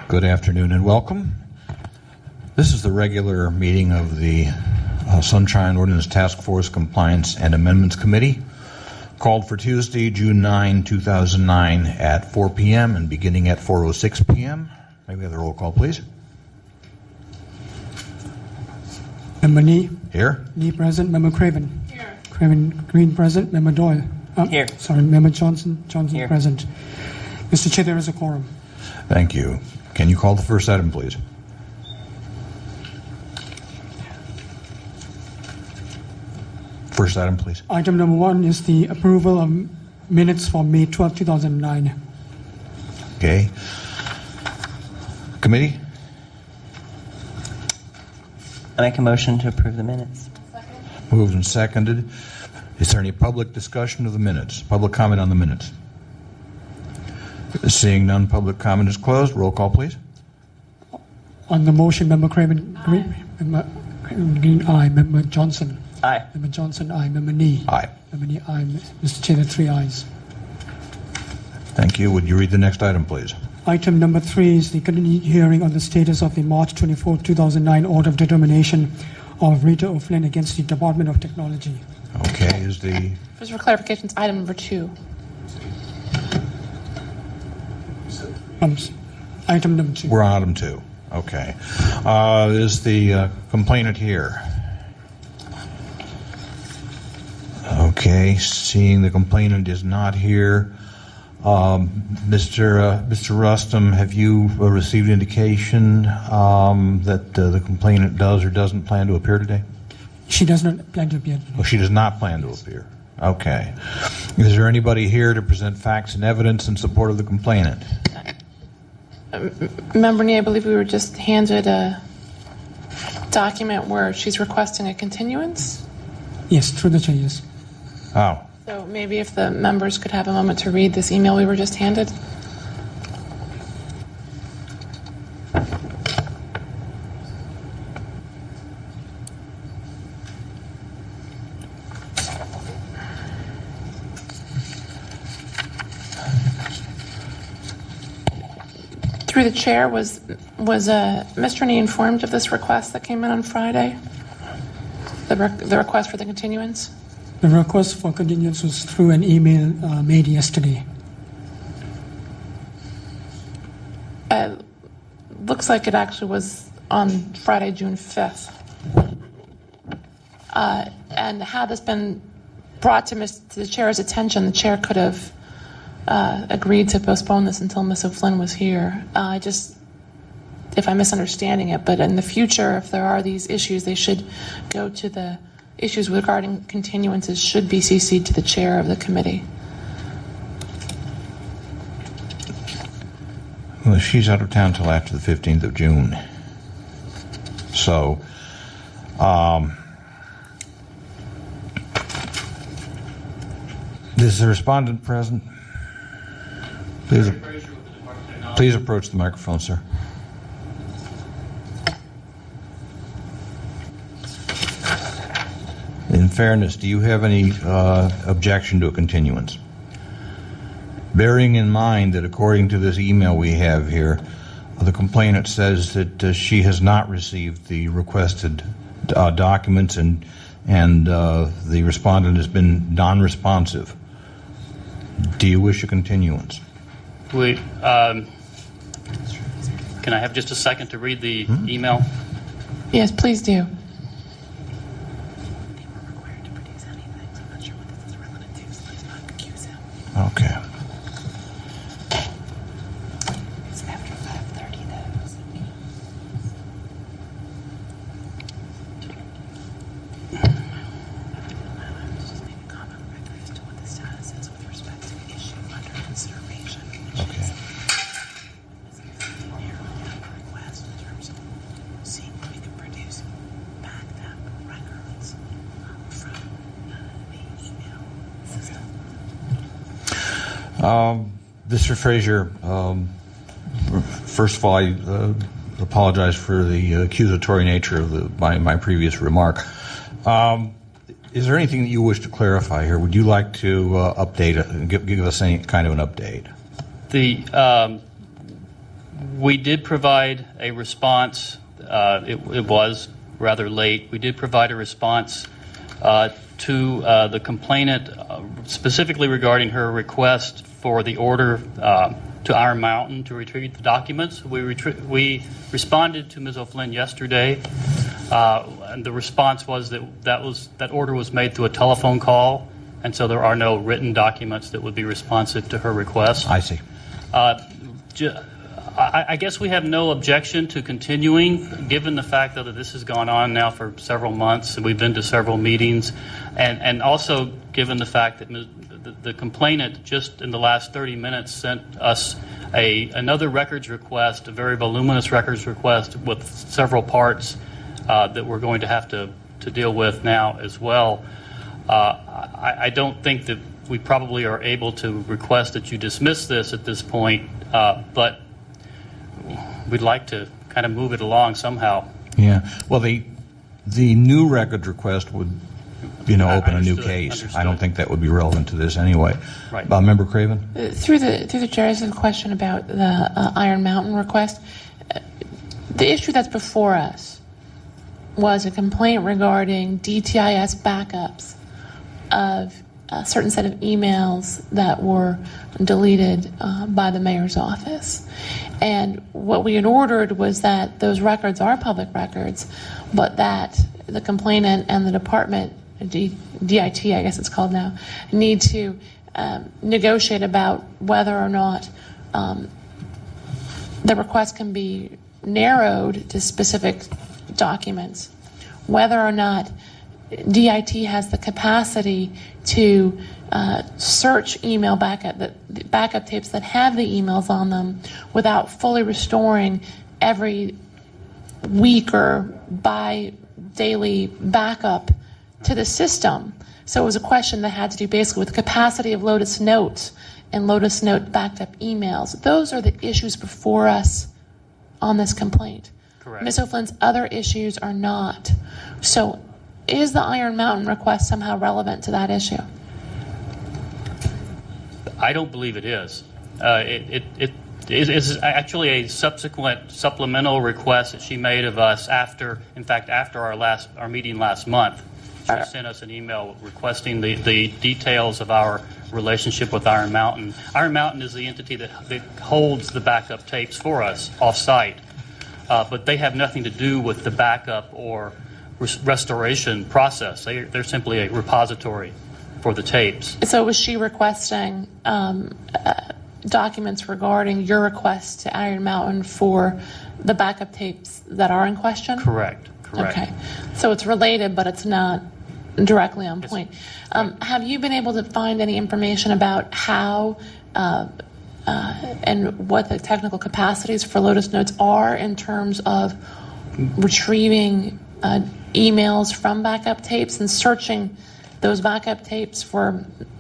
Good afternoon and welcome. This is the regular meeting of the Sunshine Ordinance Task Force Compliance and Amendments Committee, called for Tuesday, June 9, 2009 at 4 p.m. and beginning at 4:06 p.m. May we have the roll call, please? Member Nee. Here. Nee present. Member Craven. Here. Craven Green present. Member Doyle. Here. Sorry, Member Johnson. Johnson Here. present. Mr. Chair, there is a quorum. Thank you. Can you call the first item, please? First item, please. Item number 1 is the approval of minutes for May 12, 2009. Okay. Committee? I make a motion to approve the minutes. Moved and seconded. Is there any public discussion of the minutes? Public comment on the minutes? Seeing none, public comment is closed. Roll call, please. On the motion, Member Craven Green. Member Craven Green, aye. Member Johnson. Aye. Member Johnson, aye. Member Nee. Aye. Member Nee, aye. Mr. Chair, there are 3 ayes. Thank you. Would you read the next item, please? Item number 3 is the continued hearing on the status of the March 24, 2009 order of determination of Rita O'Flynn against the Department of Technology. Okay, is the... Just for clarification, it's item number 2. Item number 2. We're on item 2. Okay. Is the complainant here? Okay, seeing the complainant is not here. Mr. Rustum, have you received indication that the complainant does or doesn't plan to appear today? She does not plan to appear. Oh, she does not plan to appear. Okay. Is there anybody here to present facts and evidence in support of the complainant? Member Nee, I believe we were just handed a document where she's requesting a continuance. Yes, through the chair, yes. Oh. So maybe if the members could have a moment to read this email we were just handed. Through the chair, was Mr. Nee informed of this request that came in on Friday? The request for the continuance? The request for continuance was through an email made yesterday. Looks like it actually was on Friday, June 5th. And had this been brought to the chair's attention, the chair could have agreed to postpone this until Ms. O'Flynn was here. If I'm misunderstanding it, but in the future, if there are these issues, they should go to the issues regarding continuances should be CC'd to the chair of the committee. Well, she's out of town till after the 15th of June. So, is the respondent present? Please approach the microphone, sir. In fairness, do you have any objection to a continuance? Bearing in mind that according to this email we have here, the complainant says that she has not received the requested documents and the respondent has been non-responsive. Do you wish a continuance? Can I have just a second to read the email? Yes, please do. Okay. It's after 5:30 though. Just make a comment as to what the status is with respect to the issue under consideration. Okay. Request in terms of seeing if we can produce backed up records from the email system. Mr. Frazier, first of all, I apologize for the accusatory nature of my previous remark. Is there anything that you wish to clarify here? Would you like to update, give us any kind of an update? We did provide a response. It was rather late. We did provide a response to the complainant, specifically regarding her request for the order to Iron Mountain to retrieve the documents. We responded to Ms. O'Flynn yesterday, and the response was that order was made through a telephone call, and so there are no written documents that would be responsive to her request. I see. I guess we have no objection to continuing, given the fact that this has gone on now for several months, and we've been to several meetings, and also given the fact that the complainant just in the last 30 minutes sent us another records request, a very voluminous records request with several parts that we're going to have to deal with now as well. I don't think that we probably are able to request that you dismiss this at this point, but we'd like to kind of move it along somehow. Yeah. Well, the new record request would, open a new case. Understood. I don't think that would be relevant to this anyway. Right. Member Craven? Through the chair, there's a question about the Iron Mountain request. The issue that's before us was a complaint regarding DTIS backups of a certain set of emails that were deleted by the mayor's office. And what we had ordered was that those records are public records, but that the complainant and the department, DIT, I guess it's called now, need to negotiate about whether or not the request can be narrowed to specific documents, whether or not DIT has the capacity to search email backup tapes that have the emails on them without fully restoring every week or bi-daily backup to the system. So it was a question that had to do basically with the capacity of Lotus Notes and Lotus Note backed up emails. Those are the issues before us on this complaint. Correct. Ms. O'Flynn's other issues are not. So is the Iron Mountain request somehow relevant to that issue? I don't believe it is. It is actually a subsequent supplemental request that she made of us after our meeting last month. She sent us an email requesting the details of our relationship with Iron Mountain. Iron Mountain is the entity that holds the backup tapes for us off-site, but they have nothing to do with the backup or restoration process. They're simply a repository for the tapes. So was she requesting documents regarding your request to Iron Mountain for the backup tapes that are in question? Correct. Okay. So it's related, but it's not directly on point. Have you been able to find any information about how and what the technical capacities for Lotus Notes are in terms of retrieving emails from backup tapes and searching those backup tapes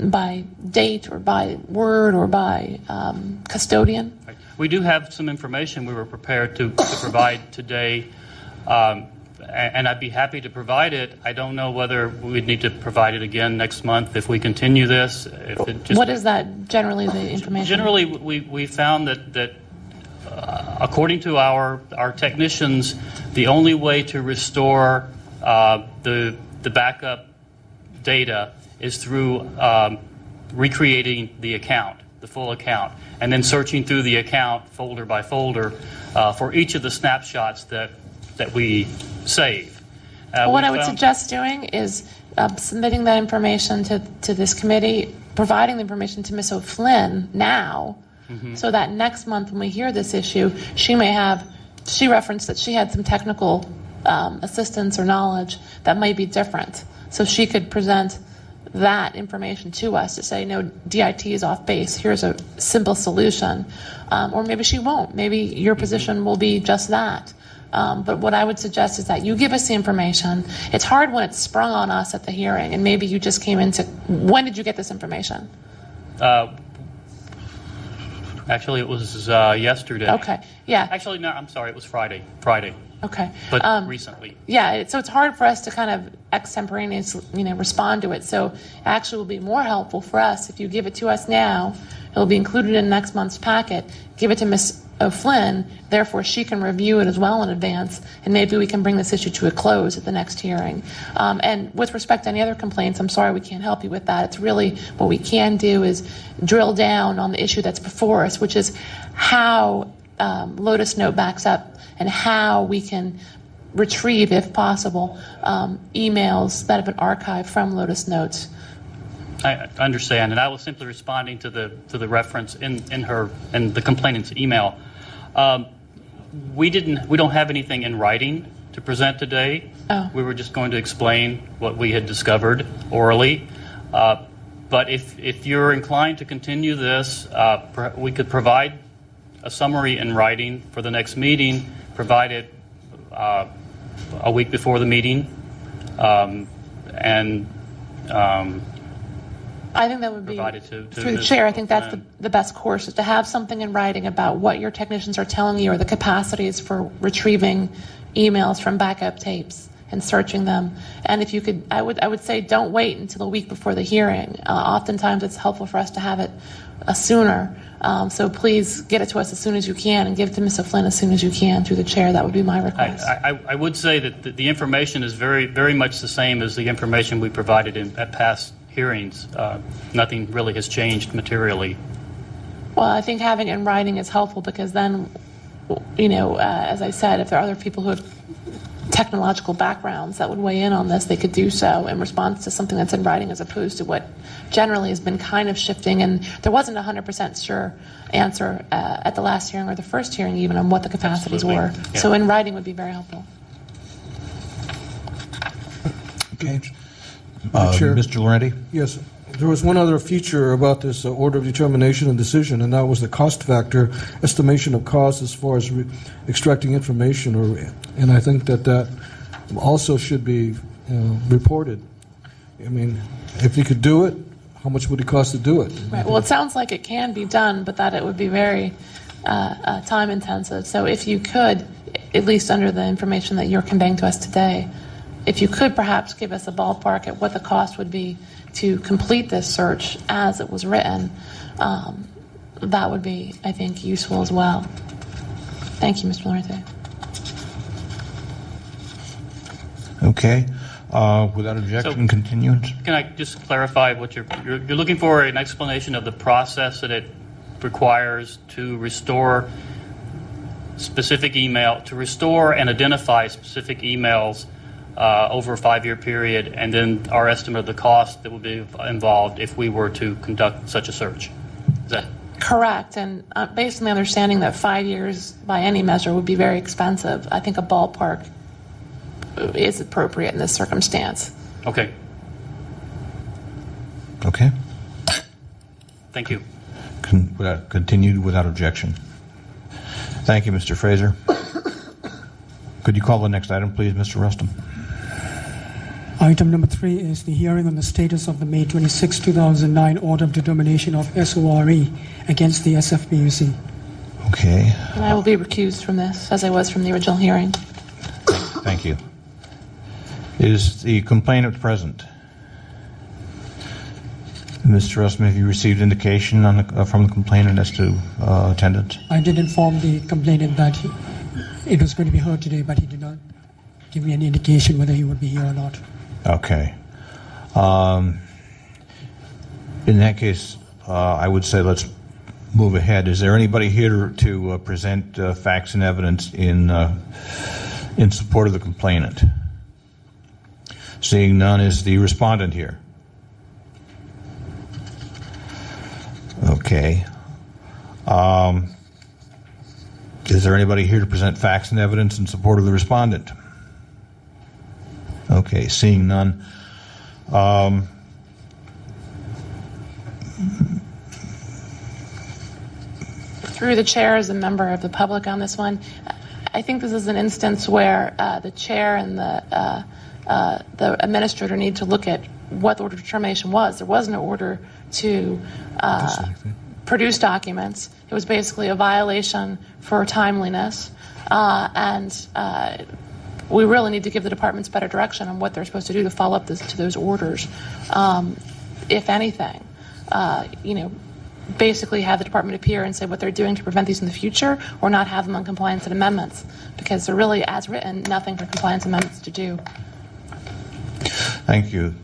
by date or by word or by custodian? We do have some information we were prepared to provide today, and I'd be happy to provide it. I don't know whether we'd need to provide it again next month if we continue this. What is that generally, the information? Generally, we found that according to our technicians, the only way to restore the backup data is through recreating the account, the full account, and then searching through the account folder by folder for each of the snapshots that we save. What I would suggest doing is submitting that information to this committee, providing the information to Ms. O'Flynn now, so that next month when we hear this issue, she referenced that she had some technical assistance or knowledge that might be different. So she could present that information to us to say, no, DIT is off base. Here's a simple solution. Or maybe she won't. Maybe your position will be just that. But what I would suggest is that you give us the information. It's hard when it's sprung on us at the hearing, and maybe you just came into. When did you get this information? Actually, it was yesterday. Okay. Yeah. Actually, no, I'm sorry. It was Friday. Okay. But recently. Yeah. So it's hard for us to kind of extemporaneously, respond to it. So it actually will be more helpful for us if you give it to us now. It will be included in next month's packet. Give it to Ms. O'Flynn, therefore she can review it as well in advance, and maybe we can bring this issue to a close at the next hearing. And with respect to any other complaints, I'm sorry we can't help you with that. It's really what we can do is drill down on the issue that's before us, which is how Lotus Note backs up and how we can retrieve, if possible, emails that have been archived from Lotus Notes. I understand, and I was simply responding to the reference in the complainant's email. We don't have anything in writing to present today. Oh. We were just going to explain what we had discovered orally. But if you're inclined to continue this, we could provide a summary in writing for the next meeting, provide it a week before the meeting, I think that would be, provided to through the Ms. chair, I think that's O'Flynn. the best course, is to have something in writing about what your technicians are telling you or the capacities for retrieving emails from backup tapes and searching them. And if you could, I would say don't wait until a week before the hearing. Oftentimes it's helpful for us to have it sooner. So please get it to us as soon as you can and give it to Ms. O'Flynn as soon as you can through the chair. That would be my request. I would say that the information is very, very much the same as the information we provided at past hearings. Nothing really has changed materially. Well, I think having it in writing is helpful because then, as I said, if there are other people who have technological backgrounds that would weigh in on this, they could do so in response to something that's in writing as opposed to what generally has been kind of shifting. And there wasn't a 100% sure answer at the last hearing or the first hearing even on what the capacities Absolutely. were. Yeah. So in writing would be very helpful. Okay. Chair. Mr. Laurenti? Yes, there was one other feature about this order of determination and decision, and that was the cost factor, estimation of cost as far as extracting information, and I think that also should be reported. I mean, if you could do it, how much would it cost to do it? Right. Well, it sounds like it can be done, but that it would be very time intensive. So if you could, at least under the information that you're conveying to us today, if you could perhaps give us a ballpark at what the cost would be to complete this search as it was written, that would be, I think, useful as well. Thank you, Mr. Laurenti. Okay. Without objection, continuance? Can I just clarify what you're looking for? An explanation of the process that it requires to restore specific email, to restore and identify specific emails over a 5-year period, and then our estimate of the cost that would be involved if we were to conduct such a search. Is that Correct. And based on the understanding that 5 years by any measure would be very expensive, I think a ballpark is appropriate in this circumstance. okay? Okay. Thank you. Continued without objection. Thank you, Mr. Fraser. Could you call the next item, please, Mr. Rustum? Item number 3 is the hearing on the status of the May 26, 2009 order of determination of SORE against the SFBUC. Okay. And I will be recused from this, as I was from the original hearing. Thank you. Is the complainant present? Mr. Rustum, have you received indication from the complainant as to attendance? I did inform the complainant that it was going to be heard today, but he did not give me any indication whether he would be here or not. Okay. In that case, I would say let's move ahead. Is there anybody here to present facts and evidence in support of the complainant? Seeing none, is the respondent here? Okay. Is there anybody here to present facts and evidence in support of the respondent? Okay, seeing none. Through the chair, as a member of the public on this one, I think this is an instance where the chair and the administrator need to look at what the order of determination was. There was no order to produce documents. It was basically a violation for timeliness, and we really need to give the departments better direction on what they're supposed to do to follow up to those orders. If anything, basically have the department appear and say what they're doing to prevent these in the future, or not have them on compliance and amendments, because they're really, as written, nothing for compliance amendments to do. Thank you.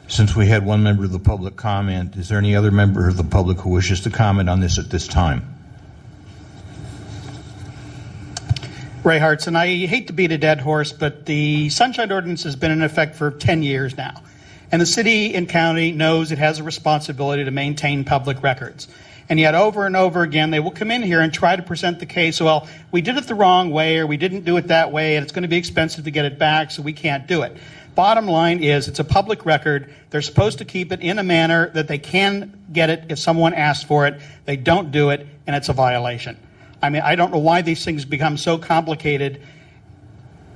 Since we had one member of the public comment, is there any other member of the public who wishes to comment on this at this time? Ray Hartson. I hate to beat a dead horse, but the Sunshine Ordinance has been in effect for 10 years now. And the city and county knows it has a responsibility to maintain public records. And yet over and over again, they will come in here and try to present the case, well, we did it the wrong way, or we didn't do it that way, and it's going to be expensive to get it back, so we can't do it. Bottom line is, it's a public record. They're supposed to keep it in a manner that they can get it if someone asks for it. They don't do it, and it's a violation. I mean, I don't know why these things become so complicated.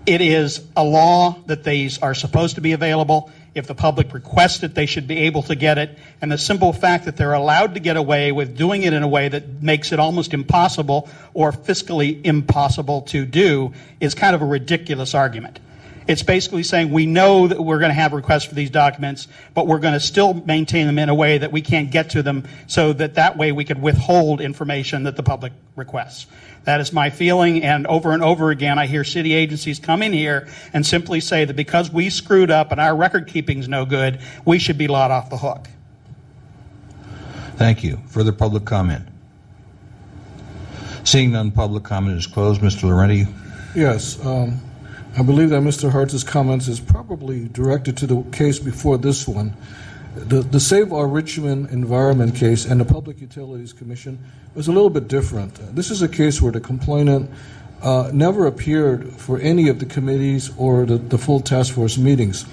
It is a law that these are supposed to be available. If the public requests it, they should be able to get it. And the simple fact that they're allowed to get away with doing it in a way that makes it almost impossible or fiscally impossible to do is kind of a ridiculous argument. It's basically saying we know that we're going to have requests for these documents, but we're going to still maintain them in a way that we can't get to them, so that way we could withhold information that the public requests. That is my feeling, and over again I hear city agencies come in here and simply say that because we screwed up and our record keeping's no good, we should be let off the hook. Thank you. Further public comment? Seeing none, public comment is closed. Mr. Laurenti? Yes. I believe that Mr. Hartz's comments is probably directed to the case before this one. The Save Our Richmond Environment case and the Public Utilities Commission was a little bit different. This is a case where the complainant never appeared for any of the committees or the full task force meetings.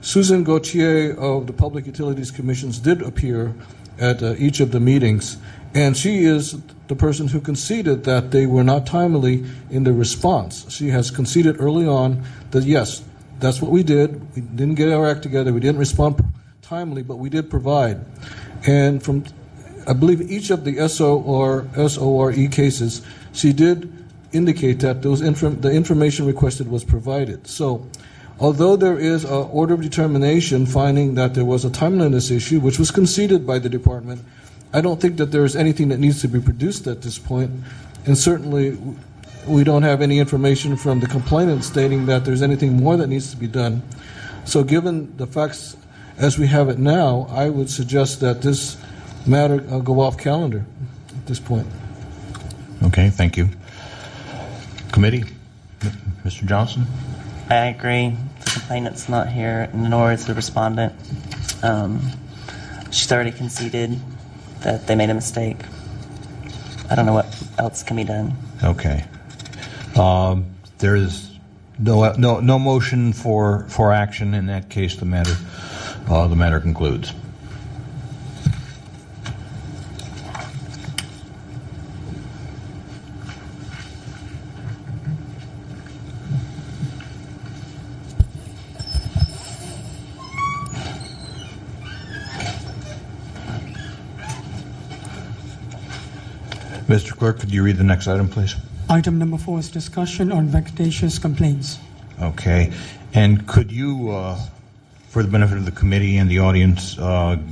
Susan Gauthier of the Public Utilities Commissions did appear at each of the meetings, and she is the person who conceded that they were not timely in the response. She has conceded early on that, yes, that's what we did. We didn't get our act together. We didn't respond timely, but we did provide. And from, I believe, each of the SORE cases, she did indicate that the information requested was provided. So, although there is an order of determination finding that there was a timeliness issue, which was conceded by the department, I don't think that there is anything that needs to be produced at this point, and certainly we don't have any information from the complainant stating that there's anything more that needs to be done. So given the facts as we have it now, I would suggest that this matter go off calendar at this point. Okay, thank you. Committee? Mr. Johnson? I agree. The complainant's not here, nor is the respondent. She's already conceded that they made a mistake. I don't know what else can be done. Okay. There is no motion for action. In that case, the matter concludes. Mr. Clerk, could you read the next item, please? Item number 4 is discussion on vexatious complaints. Okay. And could you, for the benefit of the committee and the audience,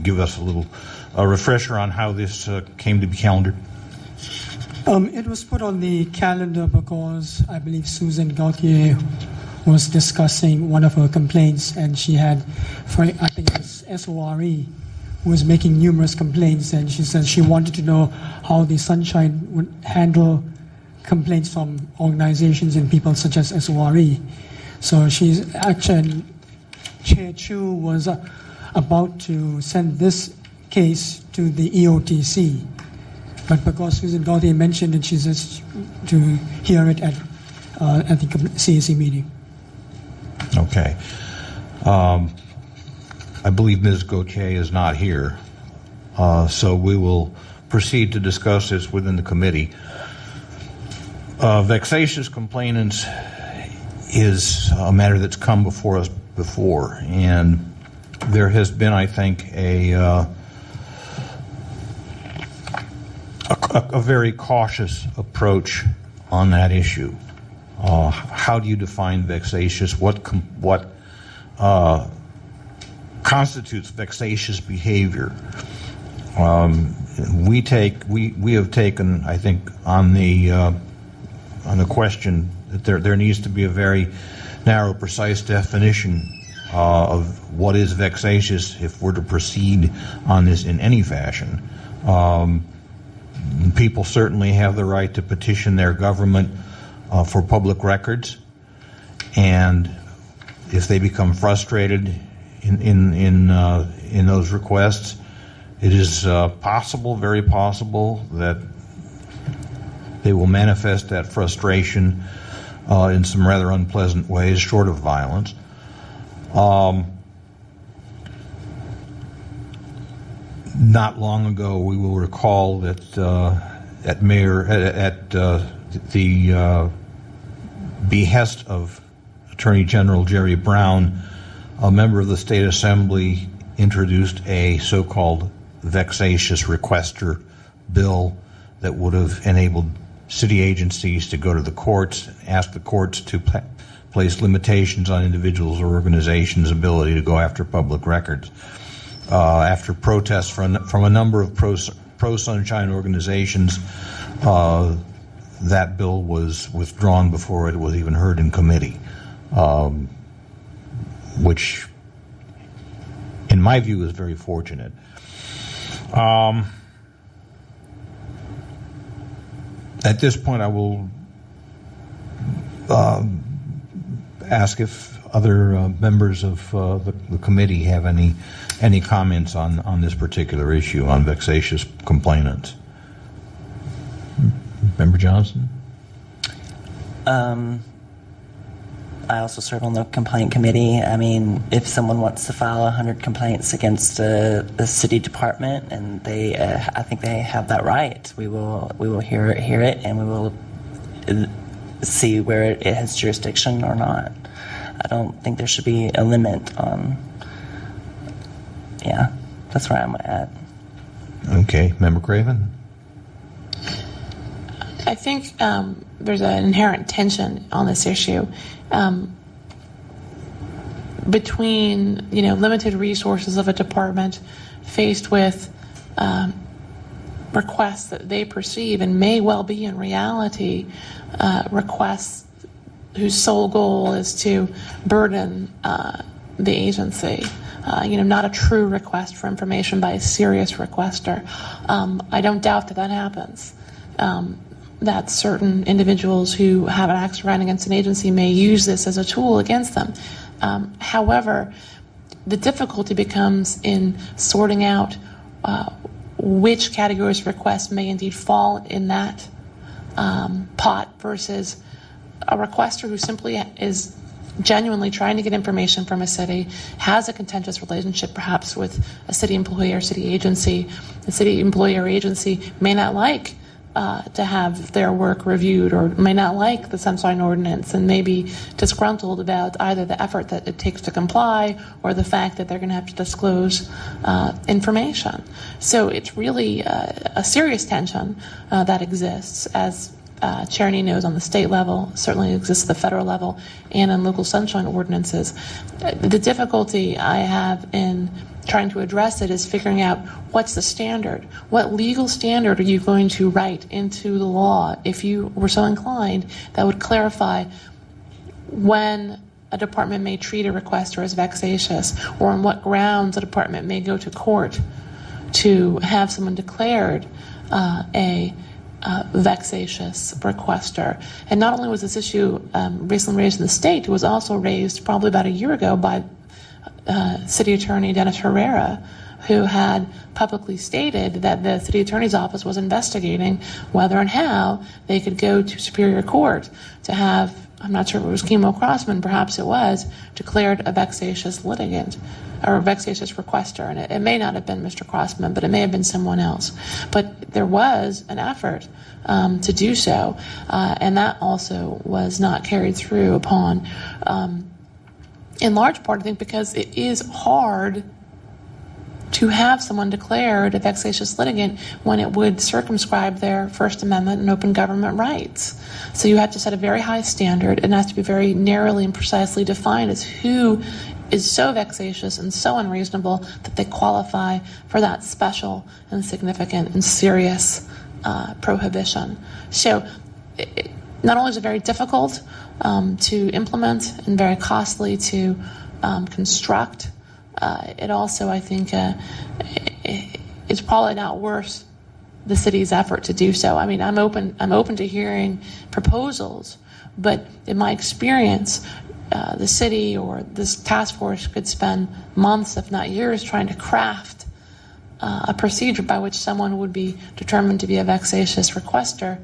give us a refresher on how this came to be calendared? It was put on the calendar because I believe Susan Gauthier was discussing one of her complaints, and she had, I think it was SORE, who was making numerous complaints, and she said she wanted to know how the Sunshine would handle complaints from organizations and people such as SORE. So she's actually, Chair Chu was about to send this case to the EOTC, but because Susan Gauthier mentioned it, she says to hear it at the CAC meeting. Okay. I believe Ms. Gauthier is not here, so we will proceed to discuss this within the committee. Vexatious complainants is a matter that's come before us before, and there has been, I think, a very cautious approach on that issue. How do you define vexatious? What constitutes vexatious behavior? We have taken, I think, on the question that there needs to be a very narrow, precise definition of what is vexatious if we're to proceed on this in any fashion. People certainly have the right to petition their government for public records, and if they become frustrated in those requests, it is possible, very possible, that they will manifest that frustration in some rather unpleasant ways, short of violence. Not long ago, we will recall that at the behest of Attorney General Jerry Brown, a member of the State Assembly introduced a so-called vexatious requester bill that would have enabled city agencies to go to the courts, ask the courts to place limitations on individuals or organizations' ability to go after public records. After protests from a number of pro-sunshine organizations, that bill was withdrawn before it was even heard in committee, which, in my view, is very fortunate. At this point, I will ask if other members of the committee have any comments on this particular issue, on vexatious complainants. Member Johnson? I also serve on the complaint committee. I mean, if someone wants to file 100 complaints against a city department, and I think they have that right, we will hear it, and we will see where it has jurisdiction or not. I don't think there should be a limit on. Yeah, that's where I'm at. Okay, Member Craven? I think there's an inherent tension on this issue between limited resources of a department faced with requests that they perceive and may well be in reality requests whose sole goal is to burden the agency. Not a true request for information by a serious requester. I don't doubt that happens. That certain individuals who have an axe to grind against an agency may use this as a tool against them. However, the difficulty becomes in sorting out which categories of requests may indeed fall in that pot versus a requester who simply is genuinely trying to get information from a city, has a contentious relationship perhaps with a city employee or city agency. The city employee or agency may not like to have their work reviewed, or may not like the Sunshine Ordinance, and may be disgruntled about either the effort that it takes to comply or the fact that they're going to have to disclose information. So it's really a serious tension that exists, as Charity knows, on the state level, certainly exists at the federal level, and in local sunshine ordinances. The difficulty I have in trying to address it is figuring out what's the standard. What legal standard are you going to write into the law, if you were so inclined, that would clarify when a department may treat a requester as vexatious, or on what grounds a department may go to court to have someone declared a vexatious requester. And not only was this issue recently raised in the state, it was also raised probably about a year ago by City Attorney Dennis Herrera, who had publicly stated that the City Attorney's Office was investigating whether and how they could go to Superior Court to have, I'm not sure if it was Chemo Crossman, perhaps it was, declared a vexatious litigant or a vexatious requester. And it may not have been Mr. Crossman, but it may have been someone else. But there was an effort to do so, and that also was not carried through upon, in large part, I think, because it is hard to have someone declared a vexatious litigant when it would circumscribe their First Amendment and open government rights. So you have to set a very high standard, and it has to be very narrowly and precisely defined as who is so vexatious and so unreasonable that they qualify for that special and significant and serious prohibition. So not only is it very difficult to implement and very costly to construct, it also, I think, it's probably not worth the city's effort to do so. I mean, I'm open to hearing proposals, but in my experience, the city or this task force could spend months, if not years, trying to craft a procedure by which someone would be determined to be a vexatious requester,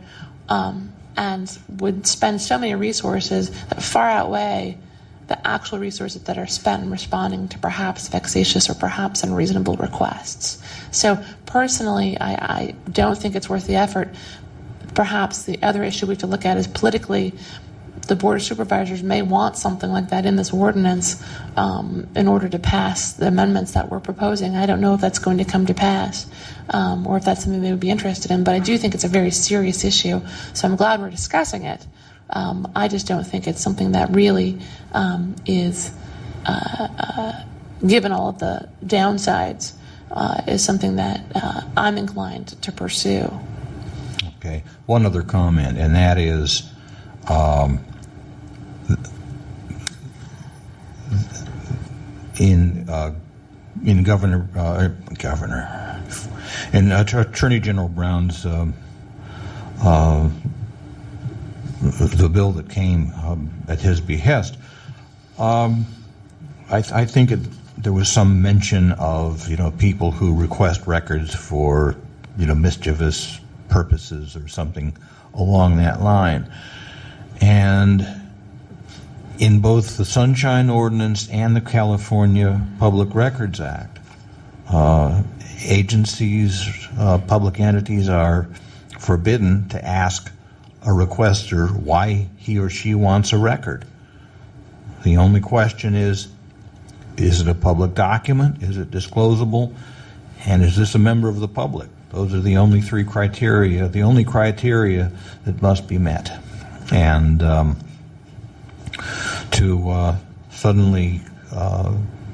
and would spend so many resources that far outweigh the actual resources that are spent in responding to perhaps vexatious or perhaps unreasonable requests. So personally, I don't think it's worth the effort. Perhaps the other issue we have to look at is politically, the Board of Supervisors may want something like that in this ordinance in order to pass the amendments that we're proposing. I don't know if that's going to come to pass or if that's something they would be interested in, but I do think it's a very serious issue, so I'm glad we're discussing it. I just don't think it's something that really is, given all of the downsides, is something that I'm inclined to pursue. Okay. One other comment, and that is in Attorney General Brown's the bill that came at his behest, I think there was some mention of people who request records for mischievous purposes or something along that line. And in both the Sunshine Ordinance and the California Public Records Act, agencies, public entities are forbidden to ask a requester why he or she wants a record. The only question is it a public document? Is it disclosable? And is this a member of the public? Those are the only three criteria, the only criteria that must be met. And to suddenly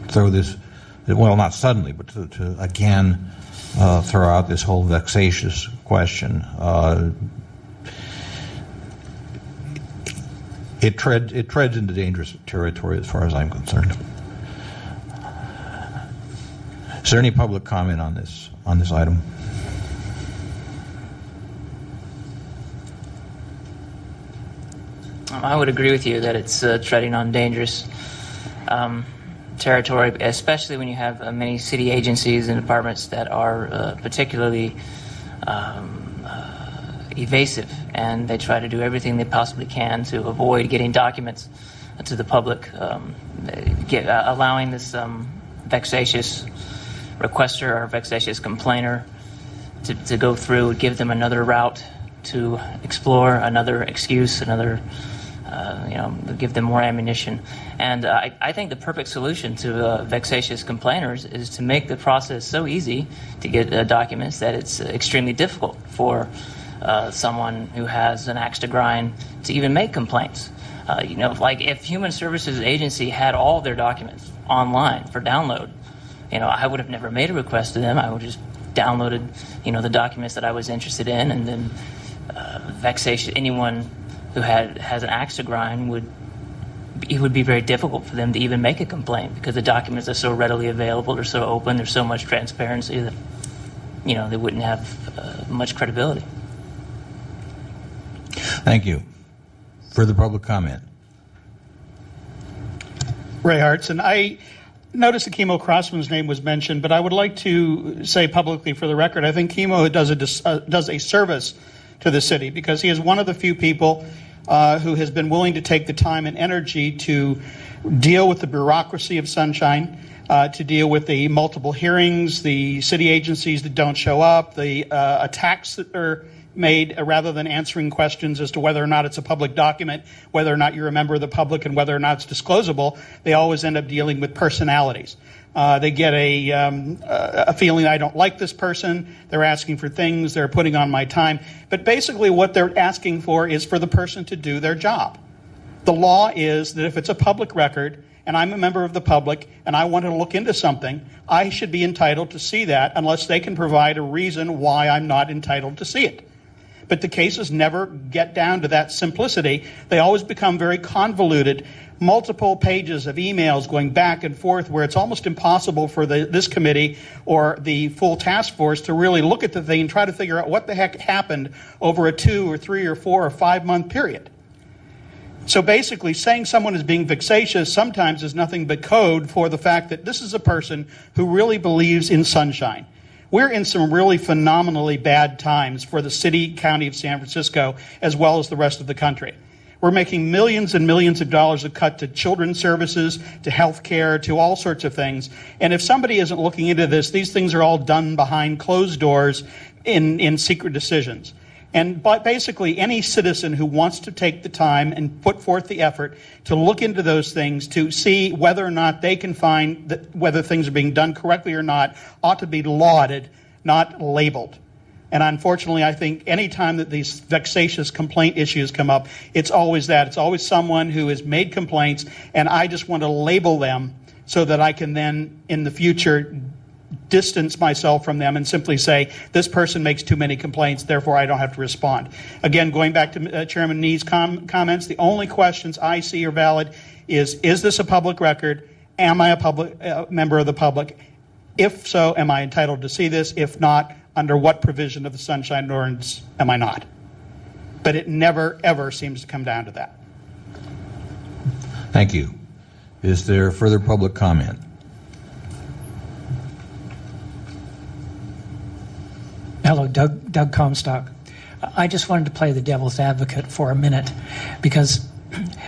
throw this, well, not suddenly, but to again throw out this whole vexatious question, it treads into dangerous territory as far as I'm concerned. Is there any public comment on this item? I would agree with you that it's treading on dangerous territory, especially when you have many city agencies and departments that are particularly evasive, and they try to do everything they possibly can to avoid getting documents to the public. Allowing this vexatious requester or vexatious complainer to go through would give them another route to explore, another excuse, another give them more ammunition. And I think the perfect solution to vexatious complainers is to make the process so easy to get documents that it's extremely difficult for someone who has an axe to grind to even make complaints. Like if Human Services Agency had all of their documents online for download, I would have never made a request to them. I would just downloaded, the documents that I was interested in, and then vexatious anyone who has an axe to grind it would be very difficult for them to even make a complaint because the documents are so readily available, they're so open, there's so much transparency that they wouldn't have much credibility. Thank you. Further public comment? Ray Hartson, I noticed that Kimo Crossman's name was mentioned, but I would like to say publicly for the record, I think Kimo does a service to the city because he is one of the few people who has been willing to take the time and energy to deal with the bureaucracy of Sunshine, to deal with the multiple hearings, the city agencies that don't show up, the attacks that are made rather than answering questions as to whether or not it's a public document, whether or not you're a member of the public, and whether or not it's disclosable. They always end up dealing with personalities. They get a feeling I don't like this person. They're asking for things. They're putting on my time. But basically what they're asking for is for the person to do their job. The law is that if it's a public record and I'm a member of the public and I want to look into something, I should be entitled to see that unless they can provide a reason why I'm not entitled to see it. But the cases never get down to that simplicity. They always become very convoluted, multiple pages of emails going back and forth where it's almost impossible for this committee or the full task force to really look at the thing and try to figure out what the heck happened over a 2 or 3 or 4 or 5 month period. So basically, saying someone is being vexatious sometimes is nothing but code for the fact that this is a person who really believes in sunshine. We're in some really phenomenally bad times for the city, county of San Francisco, as well as the rest of the country. We're making millions and millions of dollars of cut to children's services, to health care, to all sorts of things. And if somebody isn't looking into this, these things are all done behind closed doors in secret decisions. And basically, any citizen who wants to take the time and put forth the effort to look into those things, to see whether or not they can find that whether things are being done correctly or not, ought to be lauded, not labeled. And unfortunately, I think any time that these vexatious complaint issues come up, it's always that. It's always someone who has made complaints, and I just want to label them so that I can then, in the future, distance myself from them and simply say, this person makes too many complaints, therefore I don't have to respond. Again, going back to Chairman Nee's comments, the only questions I see are valid is this a public record? Am I a public member of the public? If so, am I entitled to see this? If not, under what provision of the Sunshine Ordinance am I not? But it never, ever seems to come down to that. Thank you. Is there further public comment? Hello, Doug Comstock. I just wanted to play the devil's advocate for a minute, because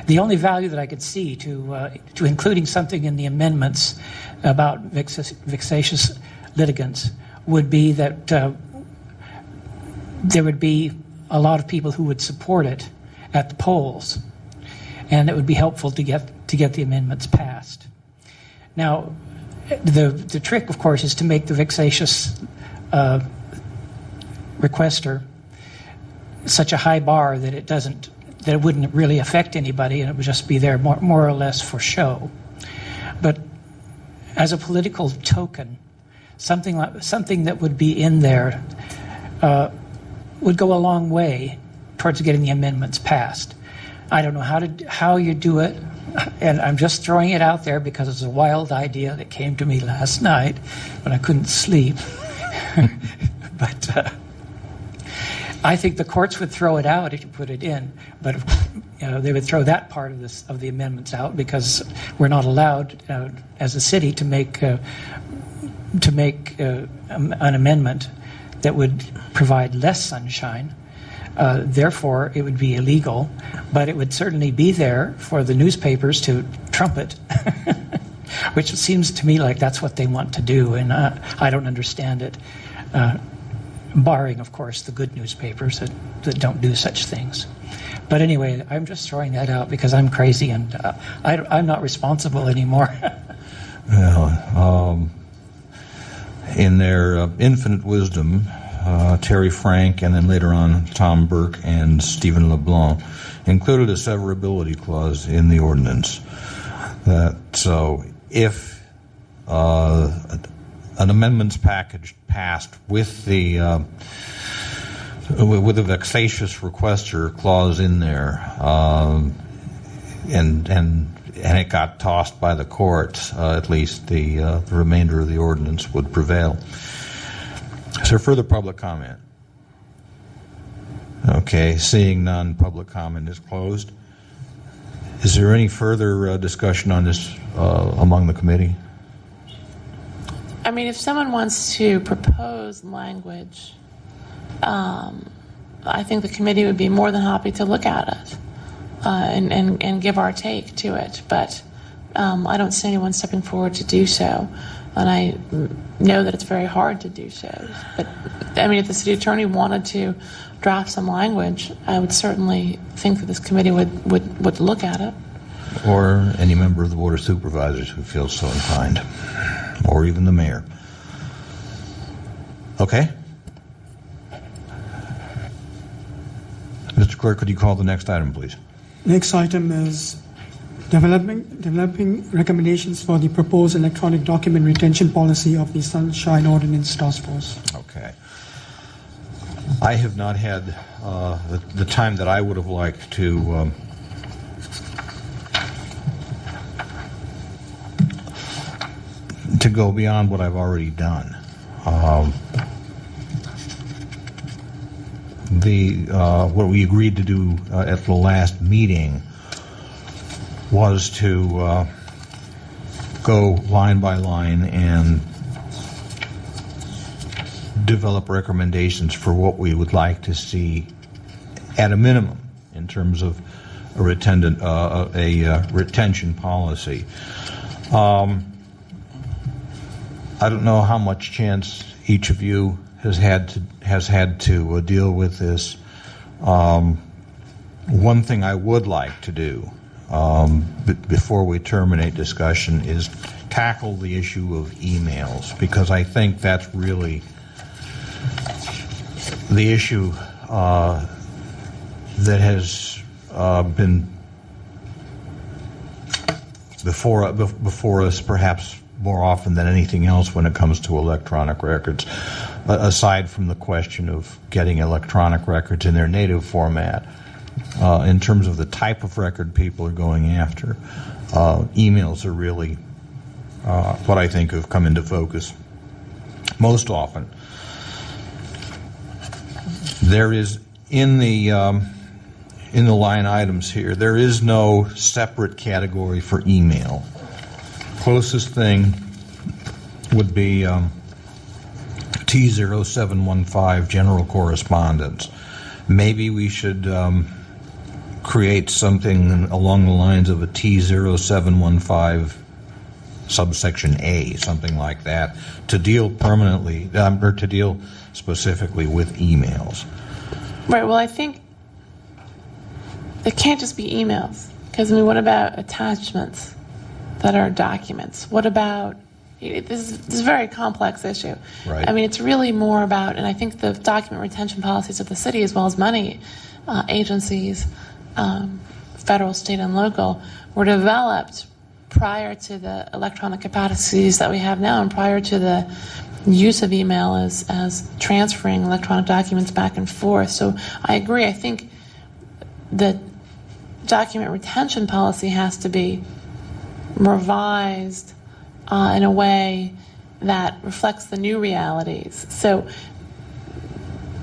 the only value that I could see to including something in the amendments about vexatious litigants would be that there would be a lot of people who would support it at the polls, and it would be helpful to get the amendments passed. Now, the trick, of course, is to make the vexatious requester such a high bar that it wouldn't really affect anybody, and it would just be there more or less for show. But as a political token, something that would be in there would go a long way towards getting the amendments passed. I don't know how you do it, and I'm just throwing it out there because it's a wild idea that came to me last night when I couldn't sleep. But I think the courts would throw it out if you put it in, but they would throw that part of the amendments out because we're not allowed as a city to make an amendment that would provide less sunshine. Therefore, it would be illegal, but it would certainly be there for the newspapers to trumpet, which seems to me like that's what they want to do, and I don't understand it. Barring, of course, the good newspapers that don't do such things. But anyway, I'm just throwing that out because I'm crazy and I'm not responsible anymore. Well, in their infinite wisdom, Terry Frank and then later on Tom Burke and Stephen LeBlanc included a severability clause in the ordinance. So if an amendments package passed with the vexatious requester clause in there, and it got tossed by the courts, at least the remainder of the ordinance would prevail. Is there further public comment? Okay, seeing none, public comment is closed. Is there any further discussion on this among the committee? I mean, if someone wants to propose language, I think the committee would be more than happy to look at it and give our take to it. But I don't see anyone stepping forward to do so. And I know that it's very hard to do so. But, I mean, if the city attorney wanted to draft some language, I would certainly think that this committee would look at it. Or any member of the Board of Supervisors who feels so inclined. Or even the mayor. Okay. Mr. Clerk, could you call the next item, please? Next item is developing recommendations for the proposed electronic document retention policy of the Sunshine Ordinance Task Force. Okay. I have not had the time that I would have liked to go beyond what I've already done. What we agreed to do at the last meeting was to go line by line and develop recommendations for what we would like to see at a minimum in terms of a retention policy. I don't know how much chance each of you has had to deal with this. One thing I would like to do before we terminate discussion is tackle the issue of emails, because I think that's really the issue that has been before us perhaps more often than anything else when it comes to electronic records, aside from the question of getting electronic records in their native format. In terms of the type of record people are going after, emails are really what I think have come into focus most often. There is in the line items here, there is no separate category for email. Closest thing would be T0715, general correspondence. Maybe we should create something along the lines of a T0715 subsection A, something like that, to deal permanently, or to deal specifically with emails. Right, well, I think it can't just be emails, because, I mean, what about attachments that are documents? What about, this is a very complex issue. Right. I mean, it's really more about, and I think the document retention policies of the city, as well as many agencies, federal, state, and local, were developed prior to the electronic capacities that we have now and prior to the use of email as transferring electronic documents back and forth. So I agree. I think the document retention policy has to be revised in a way that reflects the new realities. So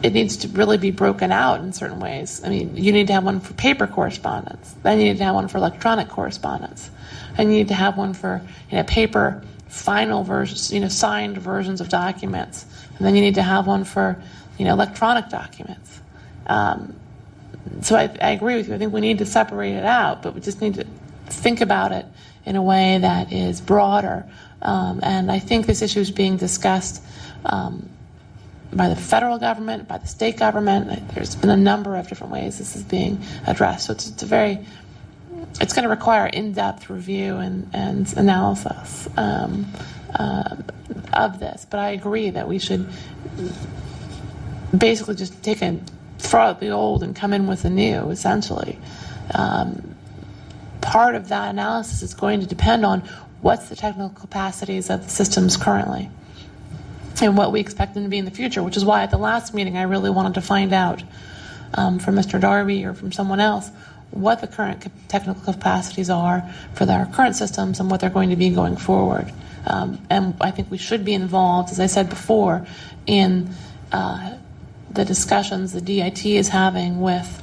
it needs to really be broken out in certain ways. I mean, you need to have one for paper correspondence. Then you need to have one for electronic correspondence. And you need to have one for paper final versions, signed versions of documents. And then you need to have one for electronic documents. So I agree with you. I think we need to separate it out, but we just need to think about it in a way that is broader. And I think this issue is being discussed by the federal government, by the state government. There's been a number of different ways this is being addressed. So it's going to require in-depth review and analysis of this. But I agree that we should basically just throw out the old and come in with the new, essentially. Part of that analysis is going to depend on what's the technical capacities of the systems currently and what we expect them to be in the future, which is why at the last meeting I really wanted to find out from Mr. Darby or from someone else what the current technical capacities are for our current systems and what they're going to be going forward. And I think we should be involved, as I said before, in the discussions the DIT is having with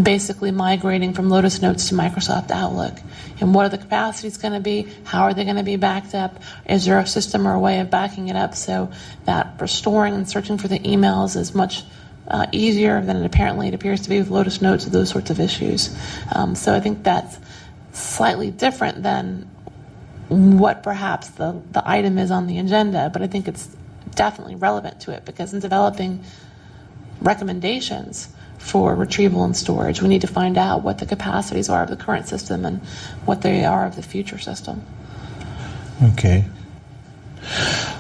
basically migrating from Lotus Notes to Microsoft Outlook. And what are the capacities going to be? How are they going to be backed up? Is there a system or a way of backing it up so that restoring and searching for the emails is much easier than it appears to be with Lotus Notes, those sorts of issues. So I think that's slightly different than what perhaps the item is on the agenda, but I think it's definitely relevant to it, because in developing recommendations for retrieval and storage, we need to find out what the capacities are of the current system and what they are of the future system. Okay.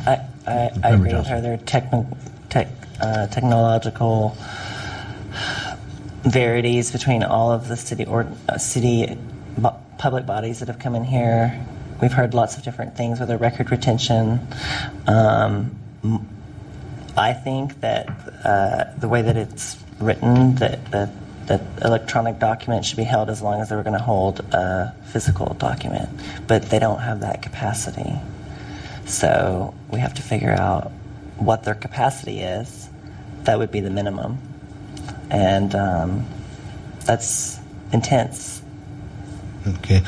I agree with her. There are technological verities between all of the public bodies that have come in here. We've heard lots of different things with the record retention. I think that the way that it's written, that electronic documents should be held as long as they were going to hold a physical document, but they don't have that capacity. So we have to figure out what their capacity is. That would be the minimum. And that's intense. Okay.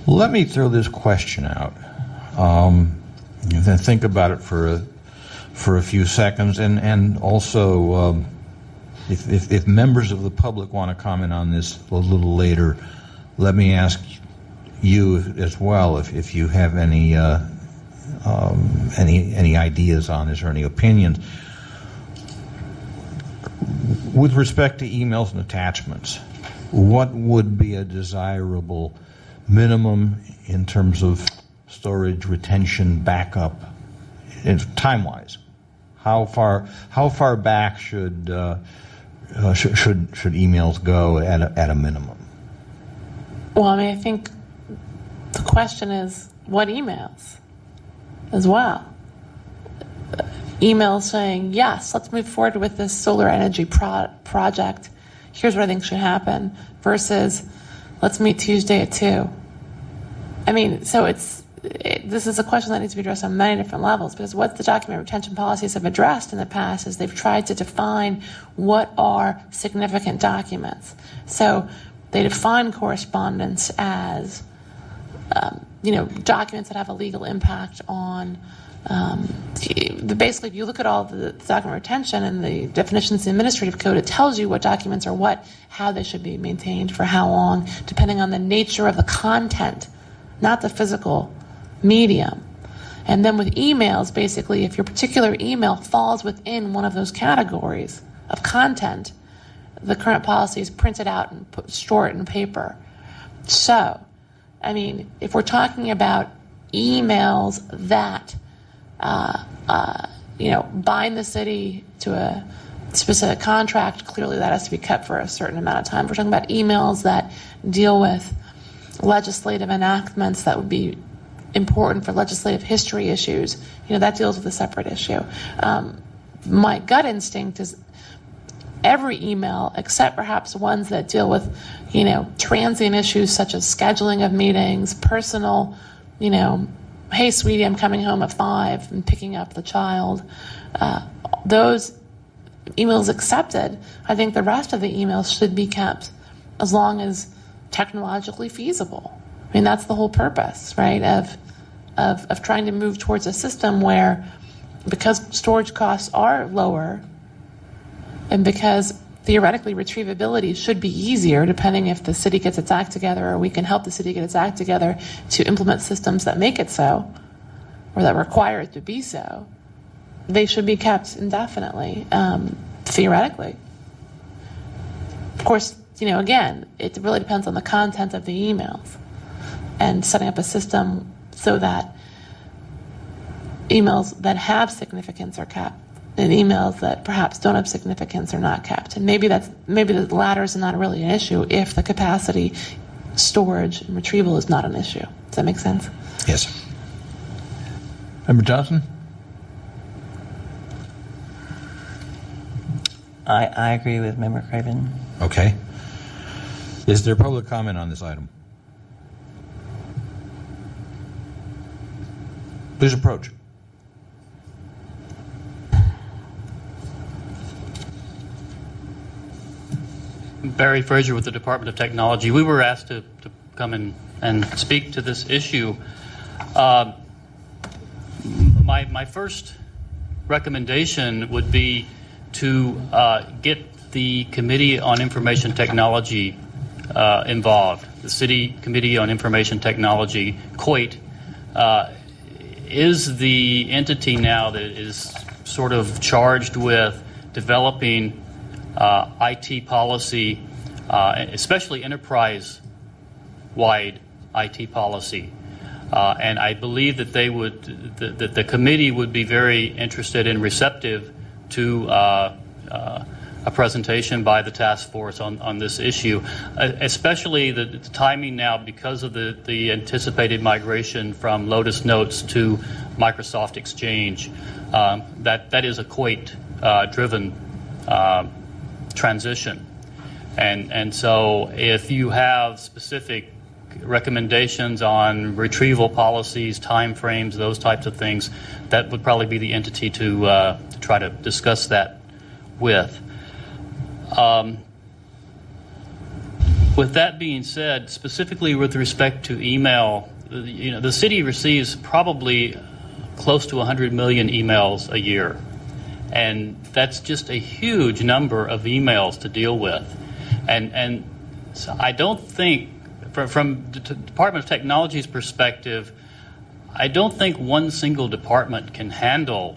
Let me throw this question out. Then think about it for a few seconds, and also if members of the public want to comment on this a little later, let me ask you as well if you have any ideas on this or any opinions. With respect to emails and attachments, what would be a desirable minimum in terms of storage, retention, backup, time-wise? How far back should emails go at a minimum? Well, I mean, I think the question is what emails as well. Emails saying, yes, let's move forward with this solar energy project. Here's what I think should happen, versus let's meet Tuesday at 2. I mean, so this is a question that needs to be addressed on many different levels, because what the document retention policies have addressed in the past is they've tried to define what are significant documents. So they define correspondence as documents that have a legal impact on basically, if you look at all the document retention and the definitions in the administrative code, it tells you what documents are what, how they should be maintained, for how long, depending on the nature of the content, not the physical medium. And then with emails, basically, if your particular email falls within one of those categories of content, the current policy is printed out and store it in paper. So, I mean, if we're talking about emails that bind the city to a specific contract, clearly that has to be kept for a certain amount of time. If we're talking about emails that deal with legislative enactments that would be important for legislative history issues, that deals with a separate issue. My gut instinct is every email, except perhaps ones that deal with, transient issues such as scheduling of meetings, personal, hey, sweetie, I'm coming home at 5 and picking up the child. Those emails accepted. I think the rest of the emails should be kept as long as technologically feasible. I mean, that's the whole purpose, right, of trying to move towards a system where, because storage costs are lower and because theoretically retrievability should be easier, depending if the city gets its act together or we can help the city get its act together to implement systems that make it so or that require it to be so, they should be kept indefinitely, theoretically. Of course, again, it really depends on the content of the emails and setting up a system so that emails that have significance are kept and emails that perhaps don't have significance are not kept. And maybe the latter is not really an issue if the capacity, storage, and retrieval is not an issue. Does that make sense? Yes. Member Johnson? I agree with Member Craven. Okay. Is there public comment on this item? Please approach. Barry Frazier with the Department of Technology. We were asked to come in and speak to this issue. My first recommendation would be to get the Committee on Information Technology involved. The City Committee on Information Technology, COIT, is the entity now that is sort of charged with developing IT policy, especially enterprise-wide IT policy. And I believe that that the committee would be very interested and receptive to a presentation by the task force on this issue, especially the timing now because of the anticipated migration from Lotus Notes to Microsoft Exchange. That is a Kuwait-driven transition. And so if you have specific recommendations on retrieval policies, timeframes, those types of things, that would probably be the entity to try to discuss that with. With that being said, specifically with respect to email, the city receives probably close to 100 million emails a year. And that's just a huge number of emails to deal with. And so I don't think, from the Department of Technology's perspective, I don't think one single department can handle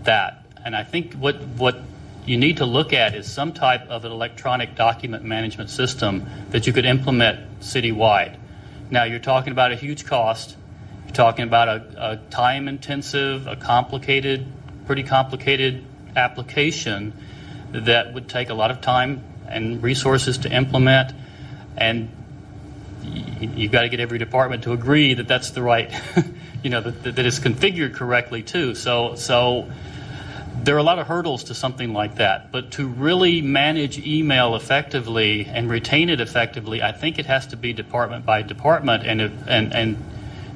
that. And I think what you need to look at is some type of an electronic document management system that you could implement citywide. Now, you're talking about a huge cost. You're talking about a time-intensive, pretty complicated application that would take a lot of time and resources to implement, and you've got to get every department to agree that that's the right, that it's configured correctly too. So there are a lot of hurdles to something like that. But to really manage email effectively and retain it effectively, I think it has to be department by department, and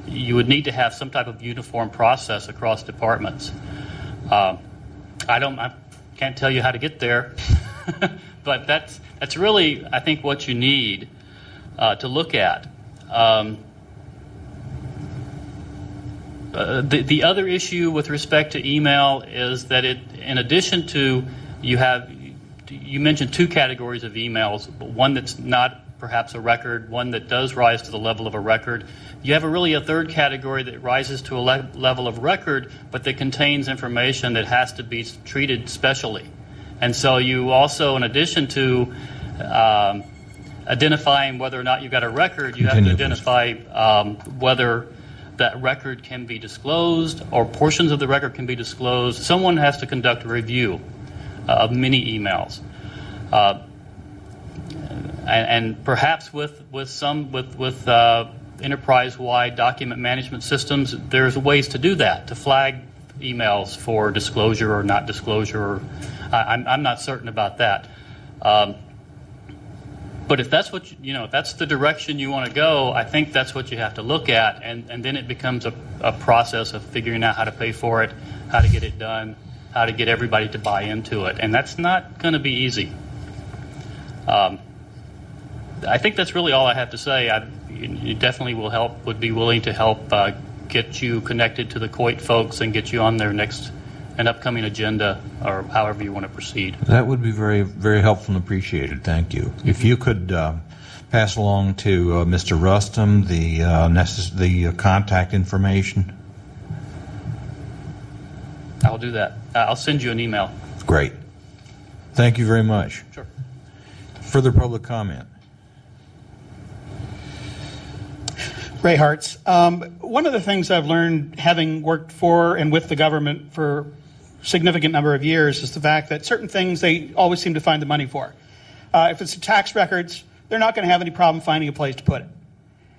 you would need to have some type of uniform process across departments. I can't tell you how to get there, but that's really, I think, what you need to look at. The other issue with respect to email is that in addition to, you mentioned two categories of emails, one that's not perhaps a record, one that does rise to the level of a record. You have a third category that rises to a level of record, but that contains information that has to be treated specially. And so you also, in addition to identifying whether or not you've got a record, you have to identify whether that record can be disclosed or portions of the record can be disclosed. Someone has to conduct a review of many emails. And perhaps with enterprise-wide document management systems, there's ways to do that, to flag emails for disclosure or not disclosure. I'm not certain about that. But if that's what if that's the direction you want to go, I think that's what you have to look at, and then it becomes a process of figuring out how to pay for it, how to get it done, how to get everybody to buy into it, and that's not going to be easy. I think that's really all I have to say. You definitely would be willing to help get you connected to the Kuwait folks and get you on their an upcoming agenda, or however you want to proceed. That would be very, very helpful and appreciated. Thank you. If you could pass along to Mr. Rustum the contact information. I'll do that. I'll send you an email. Great. Thank you very much. Sure. Further public comment. Ray Hartz. One of the things I've learned, having worked for and with the government for a significant number of years, is the fact that certain things they always seem to find the money for. If it's the tax records, they're not going to have any problem finding a place to put it.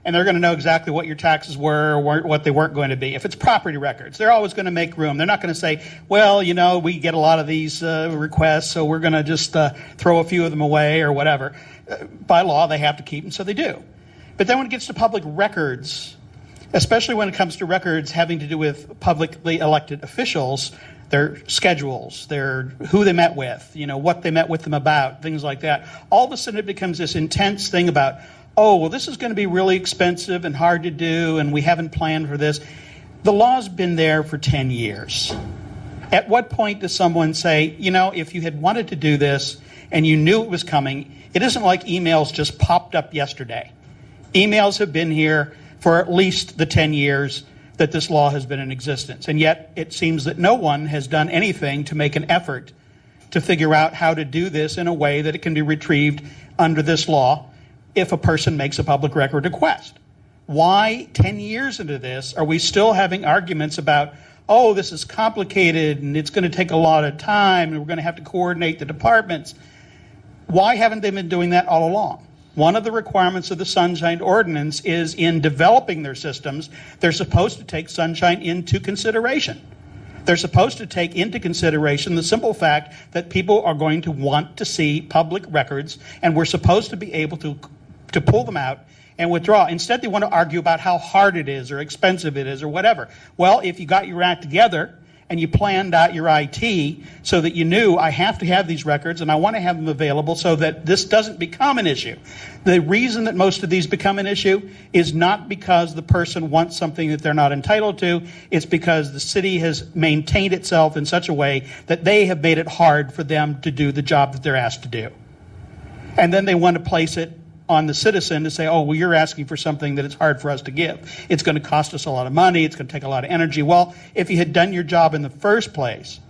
And they're going to know exactly what your taxes were or what they weren't going to be. If it's property records, they're always going to make room. They're not going to say, well, we get a lot of these requests, so we're going to just throw a few of them away or whatever. By law, they have to keep them, so they do. But then when it gets to public records, especially when it comes to records having to do with publicly elected officials, their schedules, who they met with, what they met with them about, things like that, all of a sudden it becomes this intense thing about, this is going to be really expensive and hard to do, and we haven't planned for this. The law's been there for 10 years. At what point does someone say, if you had wanted to do this and you knew it was coming, it isn't like emails just popped up yesterday. Emails have been here for at least the 10 years that this law has been in existence. And yet it seems that no one has done anything to make an effort to figure out how to do this in a way that it can be retrieved under this law if a person makes a public record request. Why, 10 years into this, are we still having arguments about, oh, this is complicated and it's going to take a lot of time and we're going to have to coordinate the departments. Why haven't they been doing that all along? One of the requirements of the Sunshine Ordinance is in developing their systems, they're supposed to take sunshine into consideration. They're supposed to take into consideration the simple fact that people are going to want to see public records, and we're supposed to be able to pull them out and withdraw. Instead, they want to argue about how hard it is or expensive it is or whatever. Well, if you got your act together and you planned out your IT so that you knew, I have to have these records and I want to have them available so that this doesn't become an issue. The reason that most of these become an issue is not because the person wants something that they're not entitled to. It's because the city has maintained itself in such a way that they have made it hard for them to do the job that they're asked to do. And then they want to place it on the citizen to say, oh, well, you're asking for something that it's hard for us to give. It's going to cost us a lot of money. It's going to take a lot of energy. Well, if you had done your job in the first place,